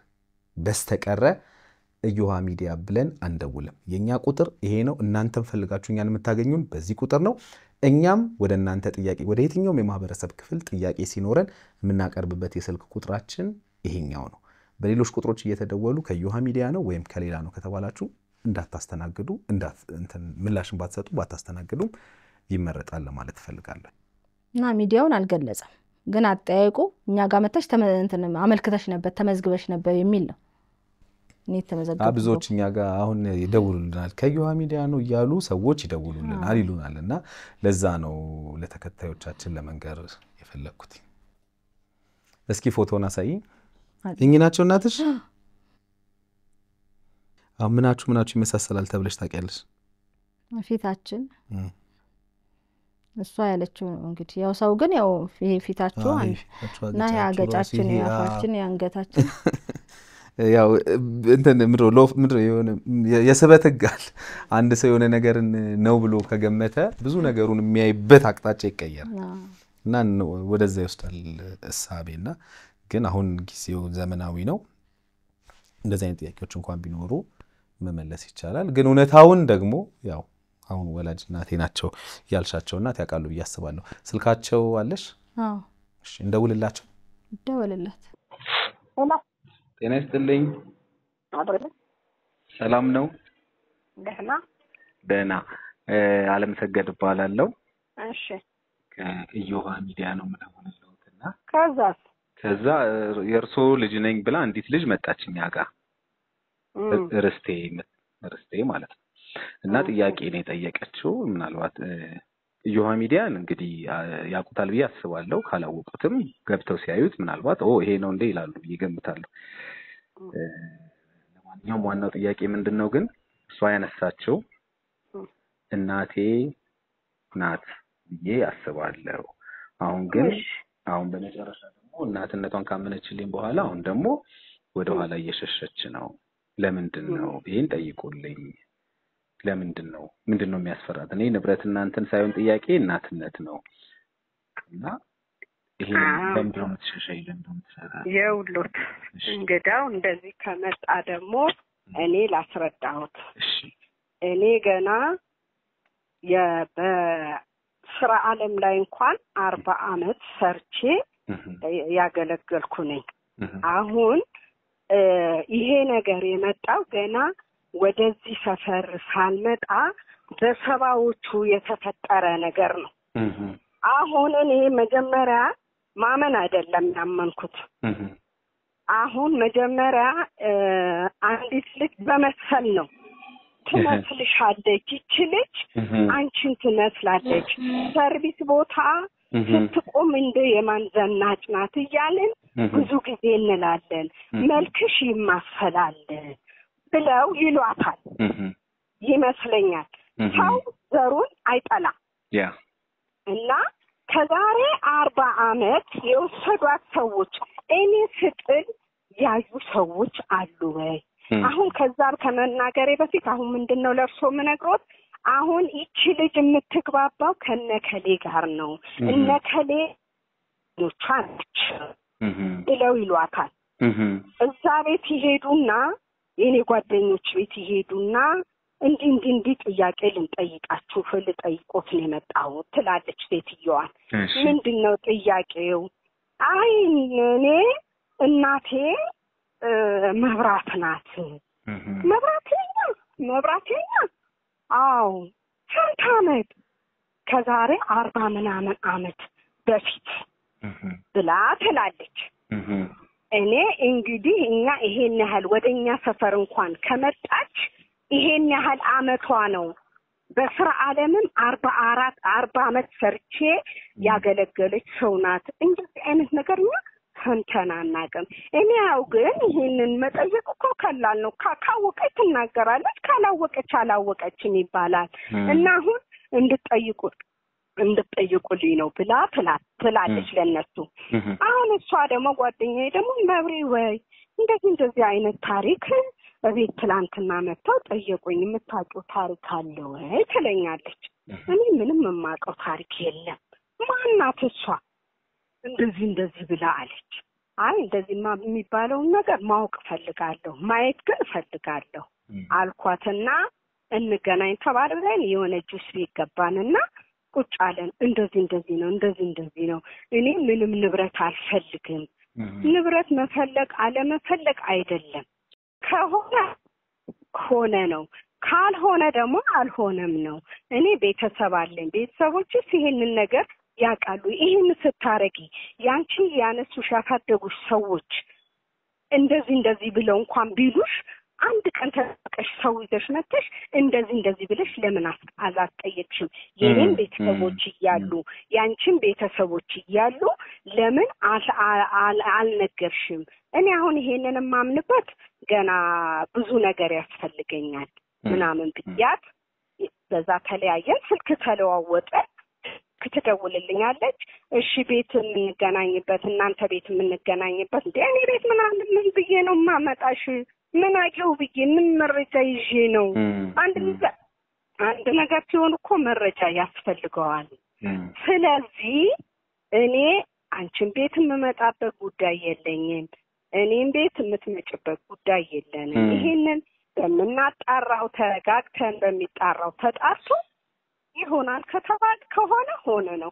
በስተቀረ ኢዮሃ ሚዲያ ብለን አንደውልም የኛ ቁጥር ይሄ ነው እናንተም ፈልጋችሁ እኛን የምታገኙን በዚህ ቁጥር ነው እኛም ወደ እናንተ ጥያቄ ወደ የትኛውም የማህበረሰብ ክፍል ጥያቄ ሲኖረን የምናቀርብበት የስልክ ቁጥራችን ይሄኛው ነው በሌሎች ቁጥሮች እየተደወሉ ከኢዮሃ ሚዲያ ነው ወይም ከሌላ ነው ከተባላችሁ እንዳታስተናግዱ እንትን ምላሽን ባትሰጡ ባታስተናግዱ ይመረጣል ለማለት ፈልጋለሁ እና ሚዲያውን አልገለጸም ግን አጠያይቁ እኛ ጋር መተሽ አመልክተሽ ነበር ተመዝግበሽ ነበር የሚል ነው እኔ ተመዘግበው አብዞች እኛ ጋር አሁን ይደውሉልናል ከኢዮሃ ሚዲያ ነው ይያሉ ሰዎች ይደውሉልናል ይሉናልና ለዛ ነው ለተከታዮቻችን ለመንገር የፈለኩት እስኪ ፎቶና ሳይ እኝናቸው እናትሽ ምናችሁ ይመሳሰላል ተብለሽ ታውቂያለሽ ፊታችን እሷ ያለችው ነው እንግዲህ ያው ሰው ግን ያው ፊታቸው እና ያገጫችን ያፋችን ያንገታችን ያው እንትን ምድሮ የሆነ የስበት ጋል አንድ ሰው የሆነ ነገርን ነው ብሎ ከገመተ ብዙ ነገሩን የሚያይበት አቅጣጫ ይቀየራል እና ወደዛ ይወስዳል እሳቤና ግን አሁን ጊዜው ዘመናዊ ነው እንደዚህ አይነት ጥያቄዎች እንኳን ቢኖሩ መመለስ ይቻላል ግን እውነታውን ደግሞ ያው አሁን ወላጅ እናቴ ናቸው ያልሻቸው እናት ያቃሉ ይያስባሉ ስልካቸው አለሽ አዎ እሺ እንደውልላቸው ደውልላት ጤና ይስጥልኝ ሰላም ነው ደህና አለምሰገድ ባላለው እሺ ከኢዮሃ ሚዲያ ነው የምደውልልዎትና ከዛ የርሶ ልጅ ነኝ ብላ አንዲት ልጅ መጣችኛ ጋር ርስቴ ማለት ነው እና ጥያቄ ነው የጠየቀችው ምናልባት ኢዮሃ ሚዲያን እንግዲህ ያቁታል ብዬ አስባለሁ ካላወቁትም ገብተው ሲያዩት ምናልባት ይሄ ነው እንዴ ይላሉ ይገምታሉ ለማንኛውም ዋናው ጥያቄ ምንድነው ግን እሷ ያነሳቸው እናቴ ናት ብዬ አስባለሁ አሁን በመጨረሻ ደግሞ እናትነቷን ካመነችልኝ በኋላ አሁን ደግሞ ወደ ኋላ እየሸሸች ነው ለምንድነው ይሄን ጠይቁልኝ ለምንድነው የሚያስፈራት እኔ ንብረት እናንተን ሳይሆን ጥያቄ እናትነት ነው እና ይሄ ለምንድነው የምትሸሸይ ለምንድነው የምትሰራ የውሎት እንግዳው እንደዚህ ከመጣ ደግሞ እኔ ላስረዳሁት እሺ እኔ ገና በስራ ዓለም ላይ እንኳን 40 አመት ሰርቼ ያገለገልኩ ነኝ አሁን ይሄ ነገር የመጣው ገና ወደዚህ ሰፈር ሳልመጣ በሰባዎቹ የተፈጠረ ነገር ነው አሁን እኔ መጀመሪያ ማመን አይደለም ያመንኩት አሁን መጀመሪያ አንዲት ልጅ በመሰል ነው ትመስልሻለች ይቺ ልጅ አንቺን ትመስላለች ሰርቪስ ቦታ ስትቆም እንደ የማንዘናጭ ናት እያልን ብዙ ጊዜ እንላለን መልክሽ ይማሰላል ብለው ይሏታል ይመስለኛል ሰው ዘሩን አይጠላም እና ከዛሬ 40 አመት የወሰዷት ሰዎች እኔ ስጥል ያዩ ሰዎች አሉ ወይ አሁን ከዛ ከመናገሬ በፊት አሁን ምንድነው ለርሶ ምነግሮት አሁን እቺ ልጅ የምትግባባው ከነከሌ ጋር ነው እነከሌ ጓደኞቿ ናቸው ብለው ይሏታል። እዛ ቤት ይሄዱና የኔ ጓደኞች ቤት ይሄዱና እንዲህ ጥያቄ ልንጠይቃችሁ ልጠይቆት ነው የመጣው ትላለች ሴትዮዋን። ምንድነው ጥያቄው? አይ እኔ እናቴ መብራት ናት። መብራተኛ? አዎ። ስንት ዓመት? ከዛሬ 40 ምናምን ዓመት በፊት ብላ ትላለች። እኔ እንግዲህ እኛ ይሄን ያህል ወደኛ ሰፈር እንኳን ከመጣች ይሄን ያህል ዓመቷ ነው። በስራ ዓለምም 40 ዓመት ሰርቼ ያገለገለች ሰው ናት። እንደዚህ አይነት ነገር ነው ሰምተን አናውቅም። እኔ ያው ግን ይሄንን መጠየቅ እኮ ቀላል ነው። ካወቀች ትናገራለች፣ ካላወቀች አላወቀችም ይባላል። እና አሁን እንድትጠይቁልኝ ነው ብላ ትላለች ለነሱ። አሁን እሷ ደግሞ ጓደኛዬ ደግሞ መብሬ ወይ እንደዚህ አይነት ታሪክ በቤት ትላንትና መጥተው ጠየቁኝ፣ የምታውቂው ታሪክ አለ ወይ ትለኛለች። እኔ ምንም የማውቀው ታሪክ የለም። ማናት እሷ? እንደዚህ ብላ አለች። አይ እንደዚህማ የሚባለውን ነገር ማወቅ ፈልጋለሁ፣ ማየት ግን ፈልጋለሁ አልኳትና እንገናኝ ተባብለን የሆነ ጁስ ቤት ገባንና ቁጭ አለን። እንደዚህ ነው። እኔ ምንም ንብረት አልፈልግም። ንብረት መፈለግ አለመፈለግ አይደለም። ከሆነ ነው፣ ካልሆነ ደግሞ አልሆነም ነው። እኔ ቤተሰብ አለኝ። ቤተሰቦችስ ይሄንን ነገር ያውቃሉ። ይሄን ስታረጊ ያንቺ ያነሱሽ ያሳደጉሽ ሰዎች እንደዚህ ብለው እንኳን ቢሉሽ አንድ ቀን ተቀሽ ሰው ይዘሽ መጥተሽ እንደዚህ ብለሽ ለምን አላስጠየቅሽም? የኔም ቤተሰቦች እያሉ ያንቺም ቤተሰቦች እያሉ ለምን አልነገርሽም? እኔ አሁን ይሄንን ማምንበት ገና ብዙ ነገር ያስፈልገኛል ምናምን ብያት፣ በዛ ተለያየን። ስልክ ተለዋወጠን። ክትደውልልኛለች። እሺ ቤት የምንገናኝበት እናንተ ቤት የምንገናኝበት እንዴ እኔ ቤት ምን ብዬ ነው ማመጣሽ? ምን አየው ብዬ ምን መረጃ ይዤ ነው? አንድ ነገር ሲሆን እኮ መረጃ ያስፈልገዋል። ስለዚህ እኔ አንቺን ቤት የምመጣበት ጉዳይ የለኝም፣ እኔም ቤት የምትመጭበት ጉዳይ የለንም። ይሄንን በምናጣራው ተረጋግተን በሚጣራው ተጣርቶ ይሆናል ከተባለ ከሆነ ሆነ ነው።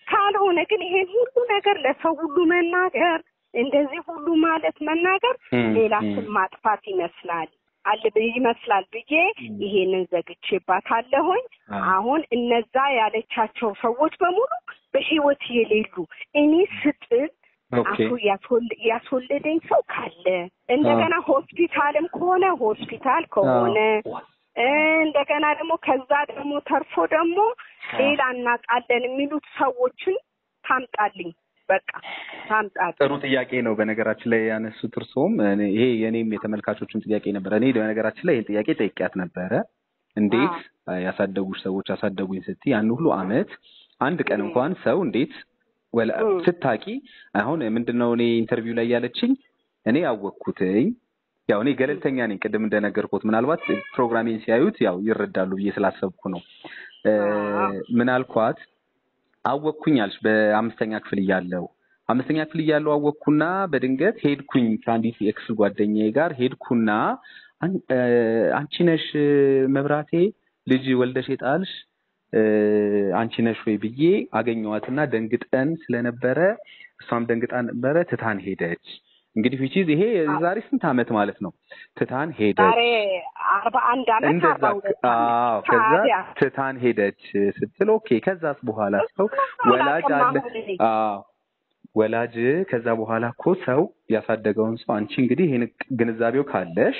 ካልሆነ ግን ይሄን ሁሉ ነገር ለሰው ሁሉ መናገር እንደዚህ ሁሉ ማለት መናገር ሌላ ስም ማጥፋት ይመስላል ብዬ ይሄንን ዘግቼባታለሁኝ። አሁን እነዛ ያለቻቸው ሰዎች በሙሉ በህይወት የሌሉ እኔ ስጥል ያስወለደኝ ሰው ካለ እንደገና ሆስፒታልም ከሆነ እንደገና ደግሞ ከዛ ደግሞ ተርፎ ደግሞ ሌላ እናቃለን የሚሉት ሰዎችን ታምጣልኝ። በቃ ታምጣ። ጥሩ ጥያቄ ነው በነገራችን ላይ ያነሱት እርሶም። ይሄ የኔም የተመልካቾችን ጥያቄ ነበር። እኔ በነገራችን ላይ ይሄን ጥያቄ ጠይቄያት ነበረ። እንዴት ያሳደጉሽ ሰዎች አሳደጉኝ ስትይ ያን ሁሉ አመት አንድ ቀን እንኳን ሰው እንዴት ስታቂ አሁን ምንድነው እኔ ኢንተርቪው ላይ ያለችኝ እኔ ያወቅኩትኝ ያው እኔ ገለልተኛ ነኝ። ቅድም እንደነገርኩት ምናልባት ፕሮግራሚንግ ሲያዩት ያው ይረዳሉ ብዬ ስላሰብኩ ነው። ምን አልኳት? አወቅኩኝ አልሽ በአምስተኛ ክፍል እያለሁ አወቅኩና በድንገት ሄድኩኝ ከአንዲት ኤክስ ጓደኛዬ ጋር ሄድኩና አንቺ ነሽ መብራቴ ልጅ ወልደሽ የጣልሽ አንቺ ነሽ ወይ ብዬ አገኘዋትና ደንግጠን ስለነበረ እሷም ደንግጣ ነበረ ትታን ሄደች። እንግዲህ which ይሄ ዛሬ ስንት አመት ማለት ነው? ትታን ሄደች። ዛሬ 41 አመት 42 አዎ ከዛ ትታን ሄደች ስትል ኦኬ ከዛስ በኋላ ሰው ወላጅ አለ። ወላጅ ከዛ በኋላ እኮ ሰው ያሳደገውን ሰው አንቺ እንግዲህ ይሄን ግንዛቤው ካለሽ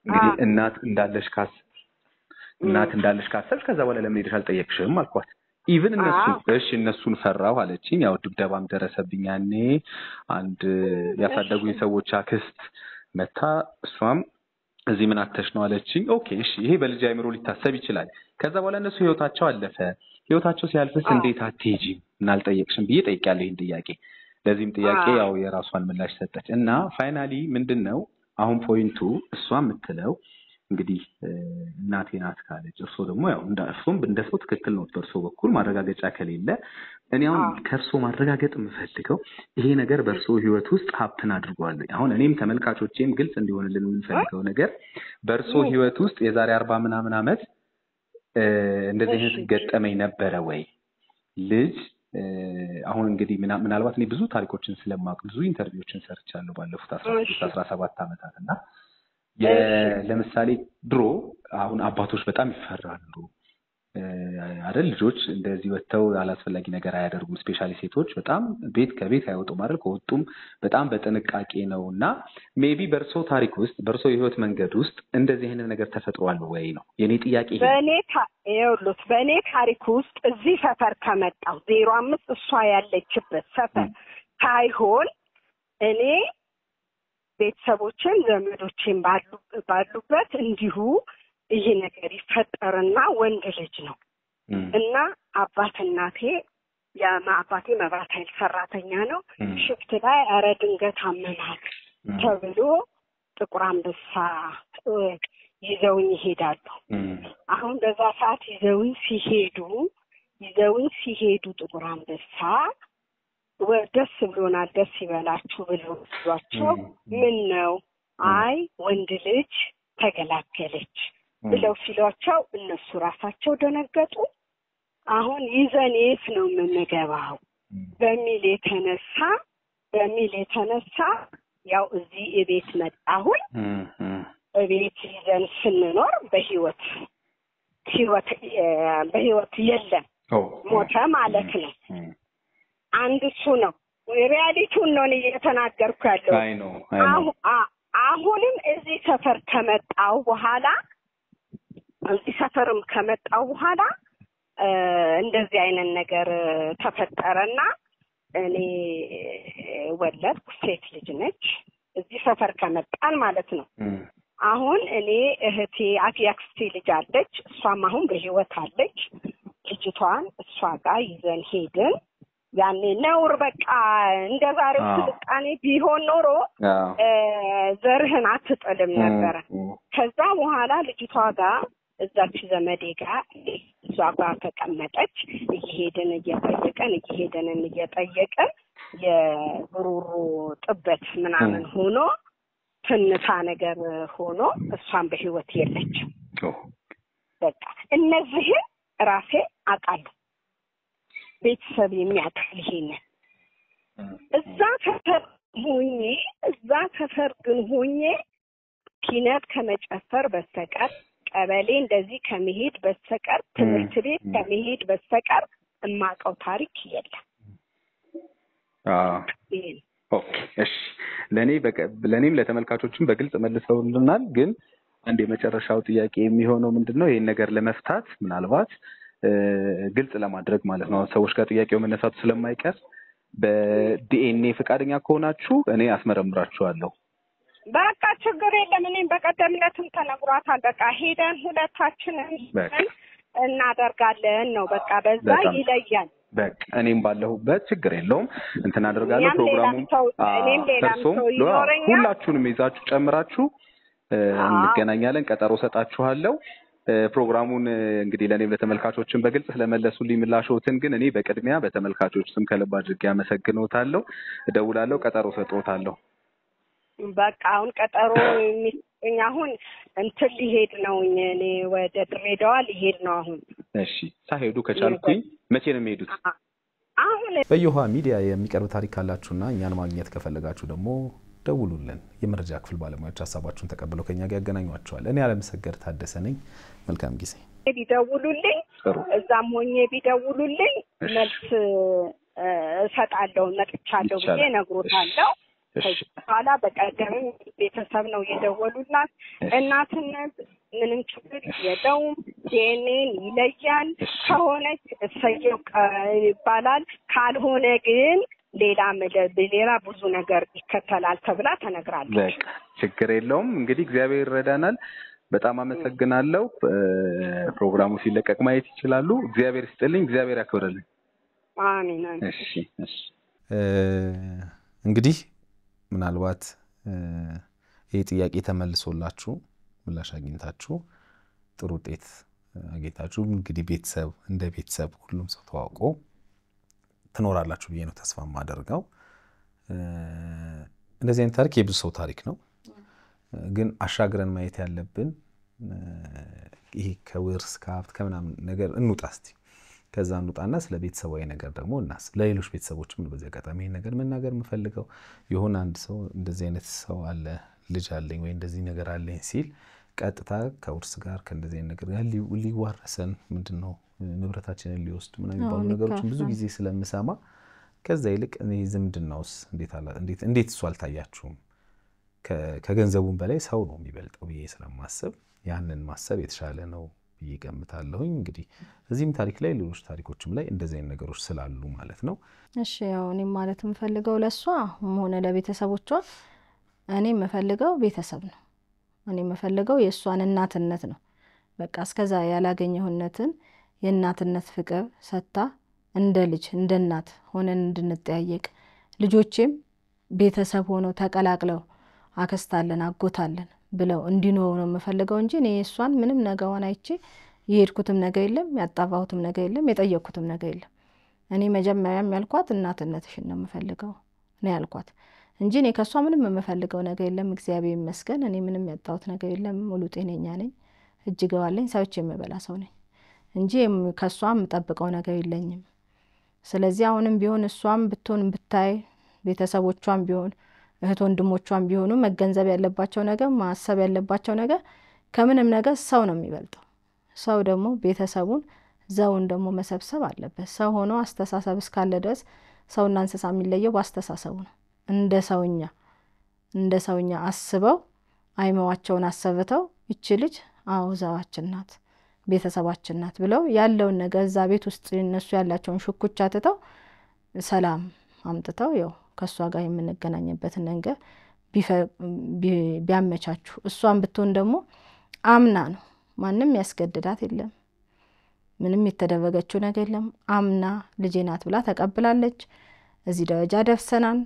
እንግዲህ እናት እንዳለሽ ካሰብሽ ከዛ በኋላ ለምን ሄደሽ አልጠየቅሽም አልኳት። ኢቭን እነሱን ፈራው አለችኝ። ያው ድብደባም ደረሰብኝ ያኔ አንድ ያሳደጉኝ ሰዎች አክስት መታ እሷም እዚህ ምን አተሽ ነው አለችኝ። ኦኬ እሺ ይሄ በልጅ አይምሮ ሊታሰብ ይችላል። ከዛ በኋላ እነሱ ህይወታቸው አለፈ። ህይወታቸው ሲያልፍስ እንዴት አትሄጂም እና አልጠየቅሽም ብዬ ጠይቄያለሁ ይሄን ጥያቄ። ለዚህም ጥያቄ ያው የራሷን ምላሽ ሰጠች እና ፋይናሊ ምንድነው አሁን ፖይንቱ እሷ የምትለው እንግዲህ እናቴ ናት ካለች እርሶ ደግሞ ያው እርሶም እንደሰው ትክክል ነው በእርሶ በኩል ማረጋገጫ ከሌለ እኔ አሁን ከእርሶ ማረጋገጥ የምፈልገው ይሄ ነገር በእርሶ ህይወት ውስጥ ሀፕን አድርጓል። አሁን እኔም ተመልካቾቼም ግልጽ እንዲሆንልን የምንፈልገው ነገር በእርሶ ህይወት ውስጥ የዛሬ 40 ምናምን ዓመት እንደዚህ አይነት ገጠመኝ ነበረ ወይ? ልጅ አሁን እንግዲህ ምናልባት እኔ ብዙ ታሪኮችን ስለማውቅ ብዙ ኢንተርቪዎችን ሰርቻለሁ ባለፉት 17 ዓመታት እና ለምሳሌ ድሮ አሁን አባቶች በጣም ይፈራሉ አይደል? ልጆች እንደዚህ ወጥተው አላስፈላጊ ነገር አያደርጉም። ስፔሻሊ ሴቶች በጣም ከቤት አይወጡም አይደል? ከወጡም በጣም በጥንቃቄ ነውና ሜቢ በርሶ ታሪክ ውስጥ በርሶ የህይወት መንገድ ውስጥ እንደዚህ አይነት ነገር ተፈጥሯል ወይ ነው የኔ ጥያቄ። በእኔ ታሪክ ውስጥ እዚህ ሰፈር ከመጣው 05 እሷ ያለችበት ሰፈር ሳይሆን እኔ ቤተሰቦችን ዘመዶችን ባሉበት እንዲሁ ይሄ ነገር ይፈጠርና ወንድ ልጅ ነው እና አባቴ መብራት ኃይል ሰራተኛ ነው። ሽፍት ላይ ኧረ ድንገት አመናል ተብሎ ጥቁር አንበሳ ይዘውኝ ይሄዳሉ። አሁን በዛ ሰዓት ይዘውኝ ሲሄዱ ጥቁር አንበሳ ደስ ብሎናል፣ ደስ ይበላችሁ ብሏቸው ምን ነው አይ ወንድ ልጅ ተገላገለች ብለው ሲሏቸው እነሱ ራሳቸው ደነገጡ። አሁን ይዘኔስ ነው የምንገባው በሚል የተነሳ ያው እዚህ እቤት መጣሁኝ። እቤት ይዘን ስንኖር በህይወት የለም ሞተ ማለት ነው። አንድ እሱ ነው ሪያሊቲውን ነው እየተናገርኩ ያለው። አሁንም እዚህ ሰፈር ከመጣው በኋላ እንደዚህ አይነት ነገር ተፈጠረና እኔ ወለድኩ። ሴት ልጅ ነች። እዚህ ሰፈር ከመጣን ማለት ነው። አሁን እኔ እህቴ አክስቴ ልጅ አለች። እሷም አሁን በህይወት አለች። ልጅቷን እሷ ጋር ይዘን ሄድን። ያኔ ነውር በቃ እንደዛሬው ስልጣኔ ቢሆን ኖሮ ዘርህን አትጥልም ነበረ። ከዛ በኋላ ልጅቷ ጋር እዛች ዘመዴ ጋር እሷ ጋር ተቀመጠች። እየሄድን እየጠየቀን የብሩሩ ጥበት ምናምን ሆኖ ትንታ ነገር ሆኖ እሷን በህይወት የለችም። በቃ እነዚህን ራሴ አውቃለሁ። ቤተሰብ የሚያውቃል ይሄንን። እዛ ሰፈር ግን ሆኜ ኪነት ከመጨፈር በስተቀር ቀበሌ እንደዚህ ከመሄድ በስተቀር ትምህርት ቤት ከመሄድ በስተቀር የማውቀው ታሪክ የለም። ኦኬ እሺ። ለኔም ለተመልካቾችም በግልጽ መልሰውልናል። ግን አንድ የመጨረሻው ጥያቄ የሚሆነው ምንድነው ይሄን ነገር ለመፍታት ምናልባት ግልጽ ለማድረግ ማለት ነው ሰዎች ጋር ጥያቄው መነሳቱ ስለማይቀር በዲኤንኤ ፈቃደኛ ከሆናችሁ እኔ አስመረምራችኋለሁ። በቃ ችግር የለም። እኔም በቀደምነትም ተነግሯታል። በቃ ሄደን ሁለታችንን እናደርጋለን ነው በቃ በዛ ይለያል። በቃ እኔም ባለሁበት ችግር የለውም እንትን አደርጋለሁ። ፕሮግራሙን ሁላችሁንም ይዛችሁ ጨምራችሁ እንገናኛለን። ቀጠሮ ሰጣችኋለሁ። ፕሮግራሙን እንግዲህ ለኔም ለተመልካቾችን በግልጽ ስለመለሱልኝ ምላሾትን ግን እኔ በቅድሚያ በተመልካቾች ስም ከልብ አድርጌ አመሰግኖታለሁ። እደውላለሁ፣ ቀጠሮ ሰጥቶታለሁ። በቃ አሁን ቀጠሮ የሚሰጠኝ አሁን እንትን ሊሄድ ነው። እኔ ወደ ድሬዳዋ ሊሄድ ነው አሁን። እሺ ሳይሄዱ ከቻልኩኝ መቼ ነው የሚሄዱት? አሁን በዮሃ ሚዲያ የሚቀርብ ታሪክ ካላችሁና እኛን ማግኘት ከፈለጋችሁ ደግሞ ደውሉልን። የመረጃ ክፍል ባለሙያዎች ሀሳባችሁን ተቀብለው ከኛ ጋር ያገናኟችኋል። እኔ አለምሰገድ ታደሰ ነኝ። መልካም ጊዜ። ቢደውሉልኝ እዛም ሆኜ ቢደውሉልኝ መልስ እሰጣለሁ። መጥቻለሁ ብዬ እነግሮታለሁ። በኋላ በቀደም ቤተሰብ ነው የደወሉላት። እናትነት ምንም ችግር የለውም፣ ዲኤንኤን ይለያል። ከሆነች እሰየው ይባላል፣ ካልሆነ ግን ሌላ ብዙ ነገር ይከተላል ተብላ ተነግራለች። በቃ ችግር የለውም። እንግዲህ እግዚአብሔር ይረዳናል። በጣም አመሰግናለሁ። ፕሮግራሙ ሲለቀቅ ማየት ይችላሉ። እግዚአብሔር ይስጥልኝ፣ እግዚአብሔር ያክብርልኝ። አሜን። እሺ እሺ። እንግዲህ ምናልባት ይሄ ጥያቄ ተመልሶላችሁ ምላሽ አግኝታችሁ ጥሩ ውጤት አግኝታችሁ እንግዲህ ቤተሰብ እንደ ቤተሰብ ሁሉም ሰው ተዋውቆ ትኖራላችሁ ብዬ ነው ተስፋ ማደርገው። እንደዚህ አይነት ታሪክ የብዙ ሰው ታሪክ ነው፣ ግን አሻግረን ማየት ያለብን ይሄ ከውርስ ከሀብት ከምናምን ነገር እንውጣ እስቲ። ከዛ እንውጣና ስለ ቤተሰባዊ ነገር ደግሞ እናስ ለሌሎች ቤተሰቦችም በዚህ አጋጣሚ ይሄን ነገር መናገር የምፈልገው የሆነ አንድ ሰው እንደዚህ አይነት ሰው አለ ልጅ አለኝ ወይ እንደዚህ ነገር አለኝ ሲል ቀጥታ ከውርስ ጋር ከእንደዚህ አይነት ነገር ጋር ሊዋረሰን ምንድነው ንብረታችንን ሊወስድ ምናምን የሚባሉ ነገሮችን ብዙ ጊዜ ስለምሰማ ከዛ ይልቅ እኔ ዝምድናውስ እንዴት እሱ አልታያችሁም? ከገንዘቡም በላይ ሰው ነው የሚበልጠው ብዬ ስለማስብ ያንን ማሰብ የተሻለ ነው ብዬ ገምታለሁኝ። እንግዲህ እዚህም ታሪክ ላይ ሌሎች ታሪኮችም ላይ እንደዚህ አይነት ነገሮች ስላሉ ማለት ነው። እሺ ያው እኔ ማለት የምፈልገው ለሷ ሆነ ለቤተሰቦቿ እኔ የምፈልገው ቤተሰብ ነው። እኔ የምፈልገው የሷን እናትነት ነው። በቃ እስከዛ ያላገኘሁነትን የእናትነት ፍቅር ሰጣ እንደ ልጅ እንደ እናት ሆነን እንድንጠያየቅ ልጆቼም ቤተሰብ ሆነው ተቀላቅለው አከስታለን አጎታለን ብለው እንዲኖሩ ነው የምፈልገው እንጂ እኔ እሷን ምንም ነገዋን አይቼ የሄድኩትም ነገር የለም ያጣባሁትም ነገር የለም የጠየቅኩትም ነገር የለም። እኔ መጀመሪያም ያልኳት እናትነትሽን ነው የምፈልገው እኔ ያልኳት እንጂ እኔ ከሷ ምንም የምፈልገው ነገር የለም። እግዚአብሔር ይመስገን እኔ ምንም ያጣሁት ነገር የለም። ሙሉ ጤነኛ ነኝ፣ እጅገዋለኝ፣ ሰውቼ የምበላ ሰው ነኝ እንጂ ከሷ የምጠብቀው ነገር የለኝም። ስለዚህ አሁንም ቢሆን እሷም ብትሆን ብታይ ቤተሰቦቿም ቢሆን እህት ወንድሞቿም ቢሆኑ መገንዘብ ያለባቸው ነገር ማሰብ ያለባቸው ነገር ከምንም ነገር ሰው ነው የሚበልጠው። ሰው ደግሞ ቤተሰቡን ዘውን ደግሞ መሰብሰብ አለበት። ሰው ሆኖ አስተሳሰብ እስካለ ድረስ ሰውና እንስሳ የሚለየው በአስተሳሰቡ ነው። እንደ ሰውኛ አስበው አይመዋቸውን አሰብተው እቺ ልጅ አው ዘዋችን ናት ቤተሰባችን ናት ብለው ያለውን ነገር እዛ ቤት ውስጥ እነሱ ያላቸውን ሽኩቻ ትተው ሰላም አምጥተው ያው ከሷ ጋር የምንገናኝበት ነገር ቢያመቻቹ እሷን ብትሆን ደግሞ አምና ነው ማንንም ያስገድዳት የለም ምንም የተደረገችው ነገር የለም። አምና ልጄ ናት ብላ ተቀብላለች። እዚህ ደረጃ ደርሰናል።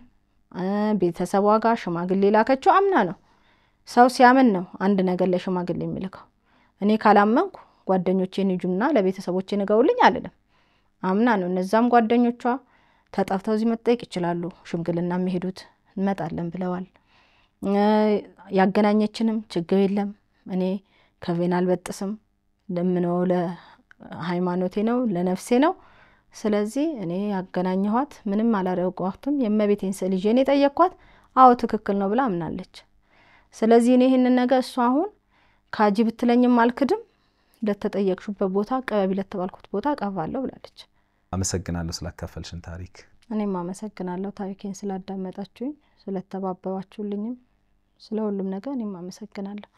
ቤተሰቧ ጋር ሽማግሌ ላከችው አምና ነው። ሰው ሲያምን ነው አንድ ነገር ለሽማግሌ የሚልከው። እኔ ካላመንኩ ጓደኞቼን ይጁና ለቤተሰቦቼ ንገውልኝ አልልም። አምና ነው። እነዛም ጓደኞቿ ተጣፍተው እዚህ መጠየቅ ይችላሉ። ሽምግልና የሚሄዱት እንመጣለን ብለዋል። ያገናኘችንም ችግር የለም። እኔ ከቬና አልበጥስም። ለምነው ለሃይማኖቴ ነው ለነፍሴ ነው። ስለዚህ እኔ ያገናኘኋት ምንም አላረጋግጧትም። የመቤቴን ስልጄን የጠየቅኳት አዎ ትክክል ነው ብላ አምናለች። ስለዚህ እኔ ይሄንን ነገር እሷ አሁን ካጂ ብትለኝም አልክድም። ለተጠየቅሽበት ቦታ ቀበቢ ለተባልኩት ቦታ ቀርባለሁ ብላለች። አመሰግናለሁ ስላካፈልሽን ታሪክ። እኔም አመሰግናለሁ ታሪኬን ስላዳመጣችሁኝ ስለተባበባችሁልኝም ስለሁሉም ነገር እኔም አመሰግናለሁ።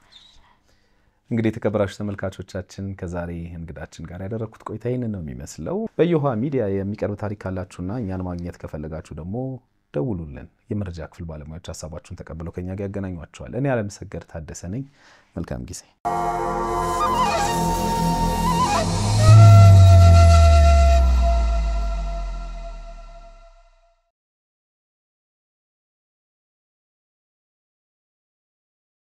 እንግዲህ ተከብራችሁ ተመልካቾቻችን ከዛሬ እንግዳችን ጋር ያደረኩት ቆይታ ይሄንን ነው የሚመስለው። በዮሃ ሚዲያ የሚቀርብ ታሪክ ካላችሁና እኛን ማግኘት ከፈለጋችሁ ደግሞ ደውሉልን። የመረጃ ክፍል ባለሙያዎች ሐሳባችሁን ተቀብለው ከኛ ጋር ያገናኟችኋል። እኔ አለምሰገድ ታደሰ ነኝ። መልካም ጊዜ።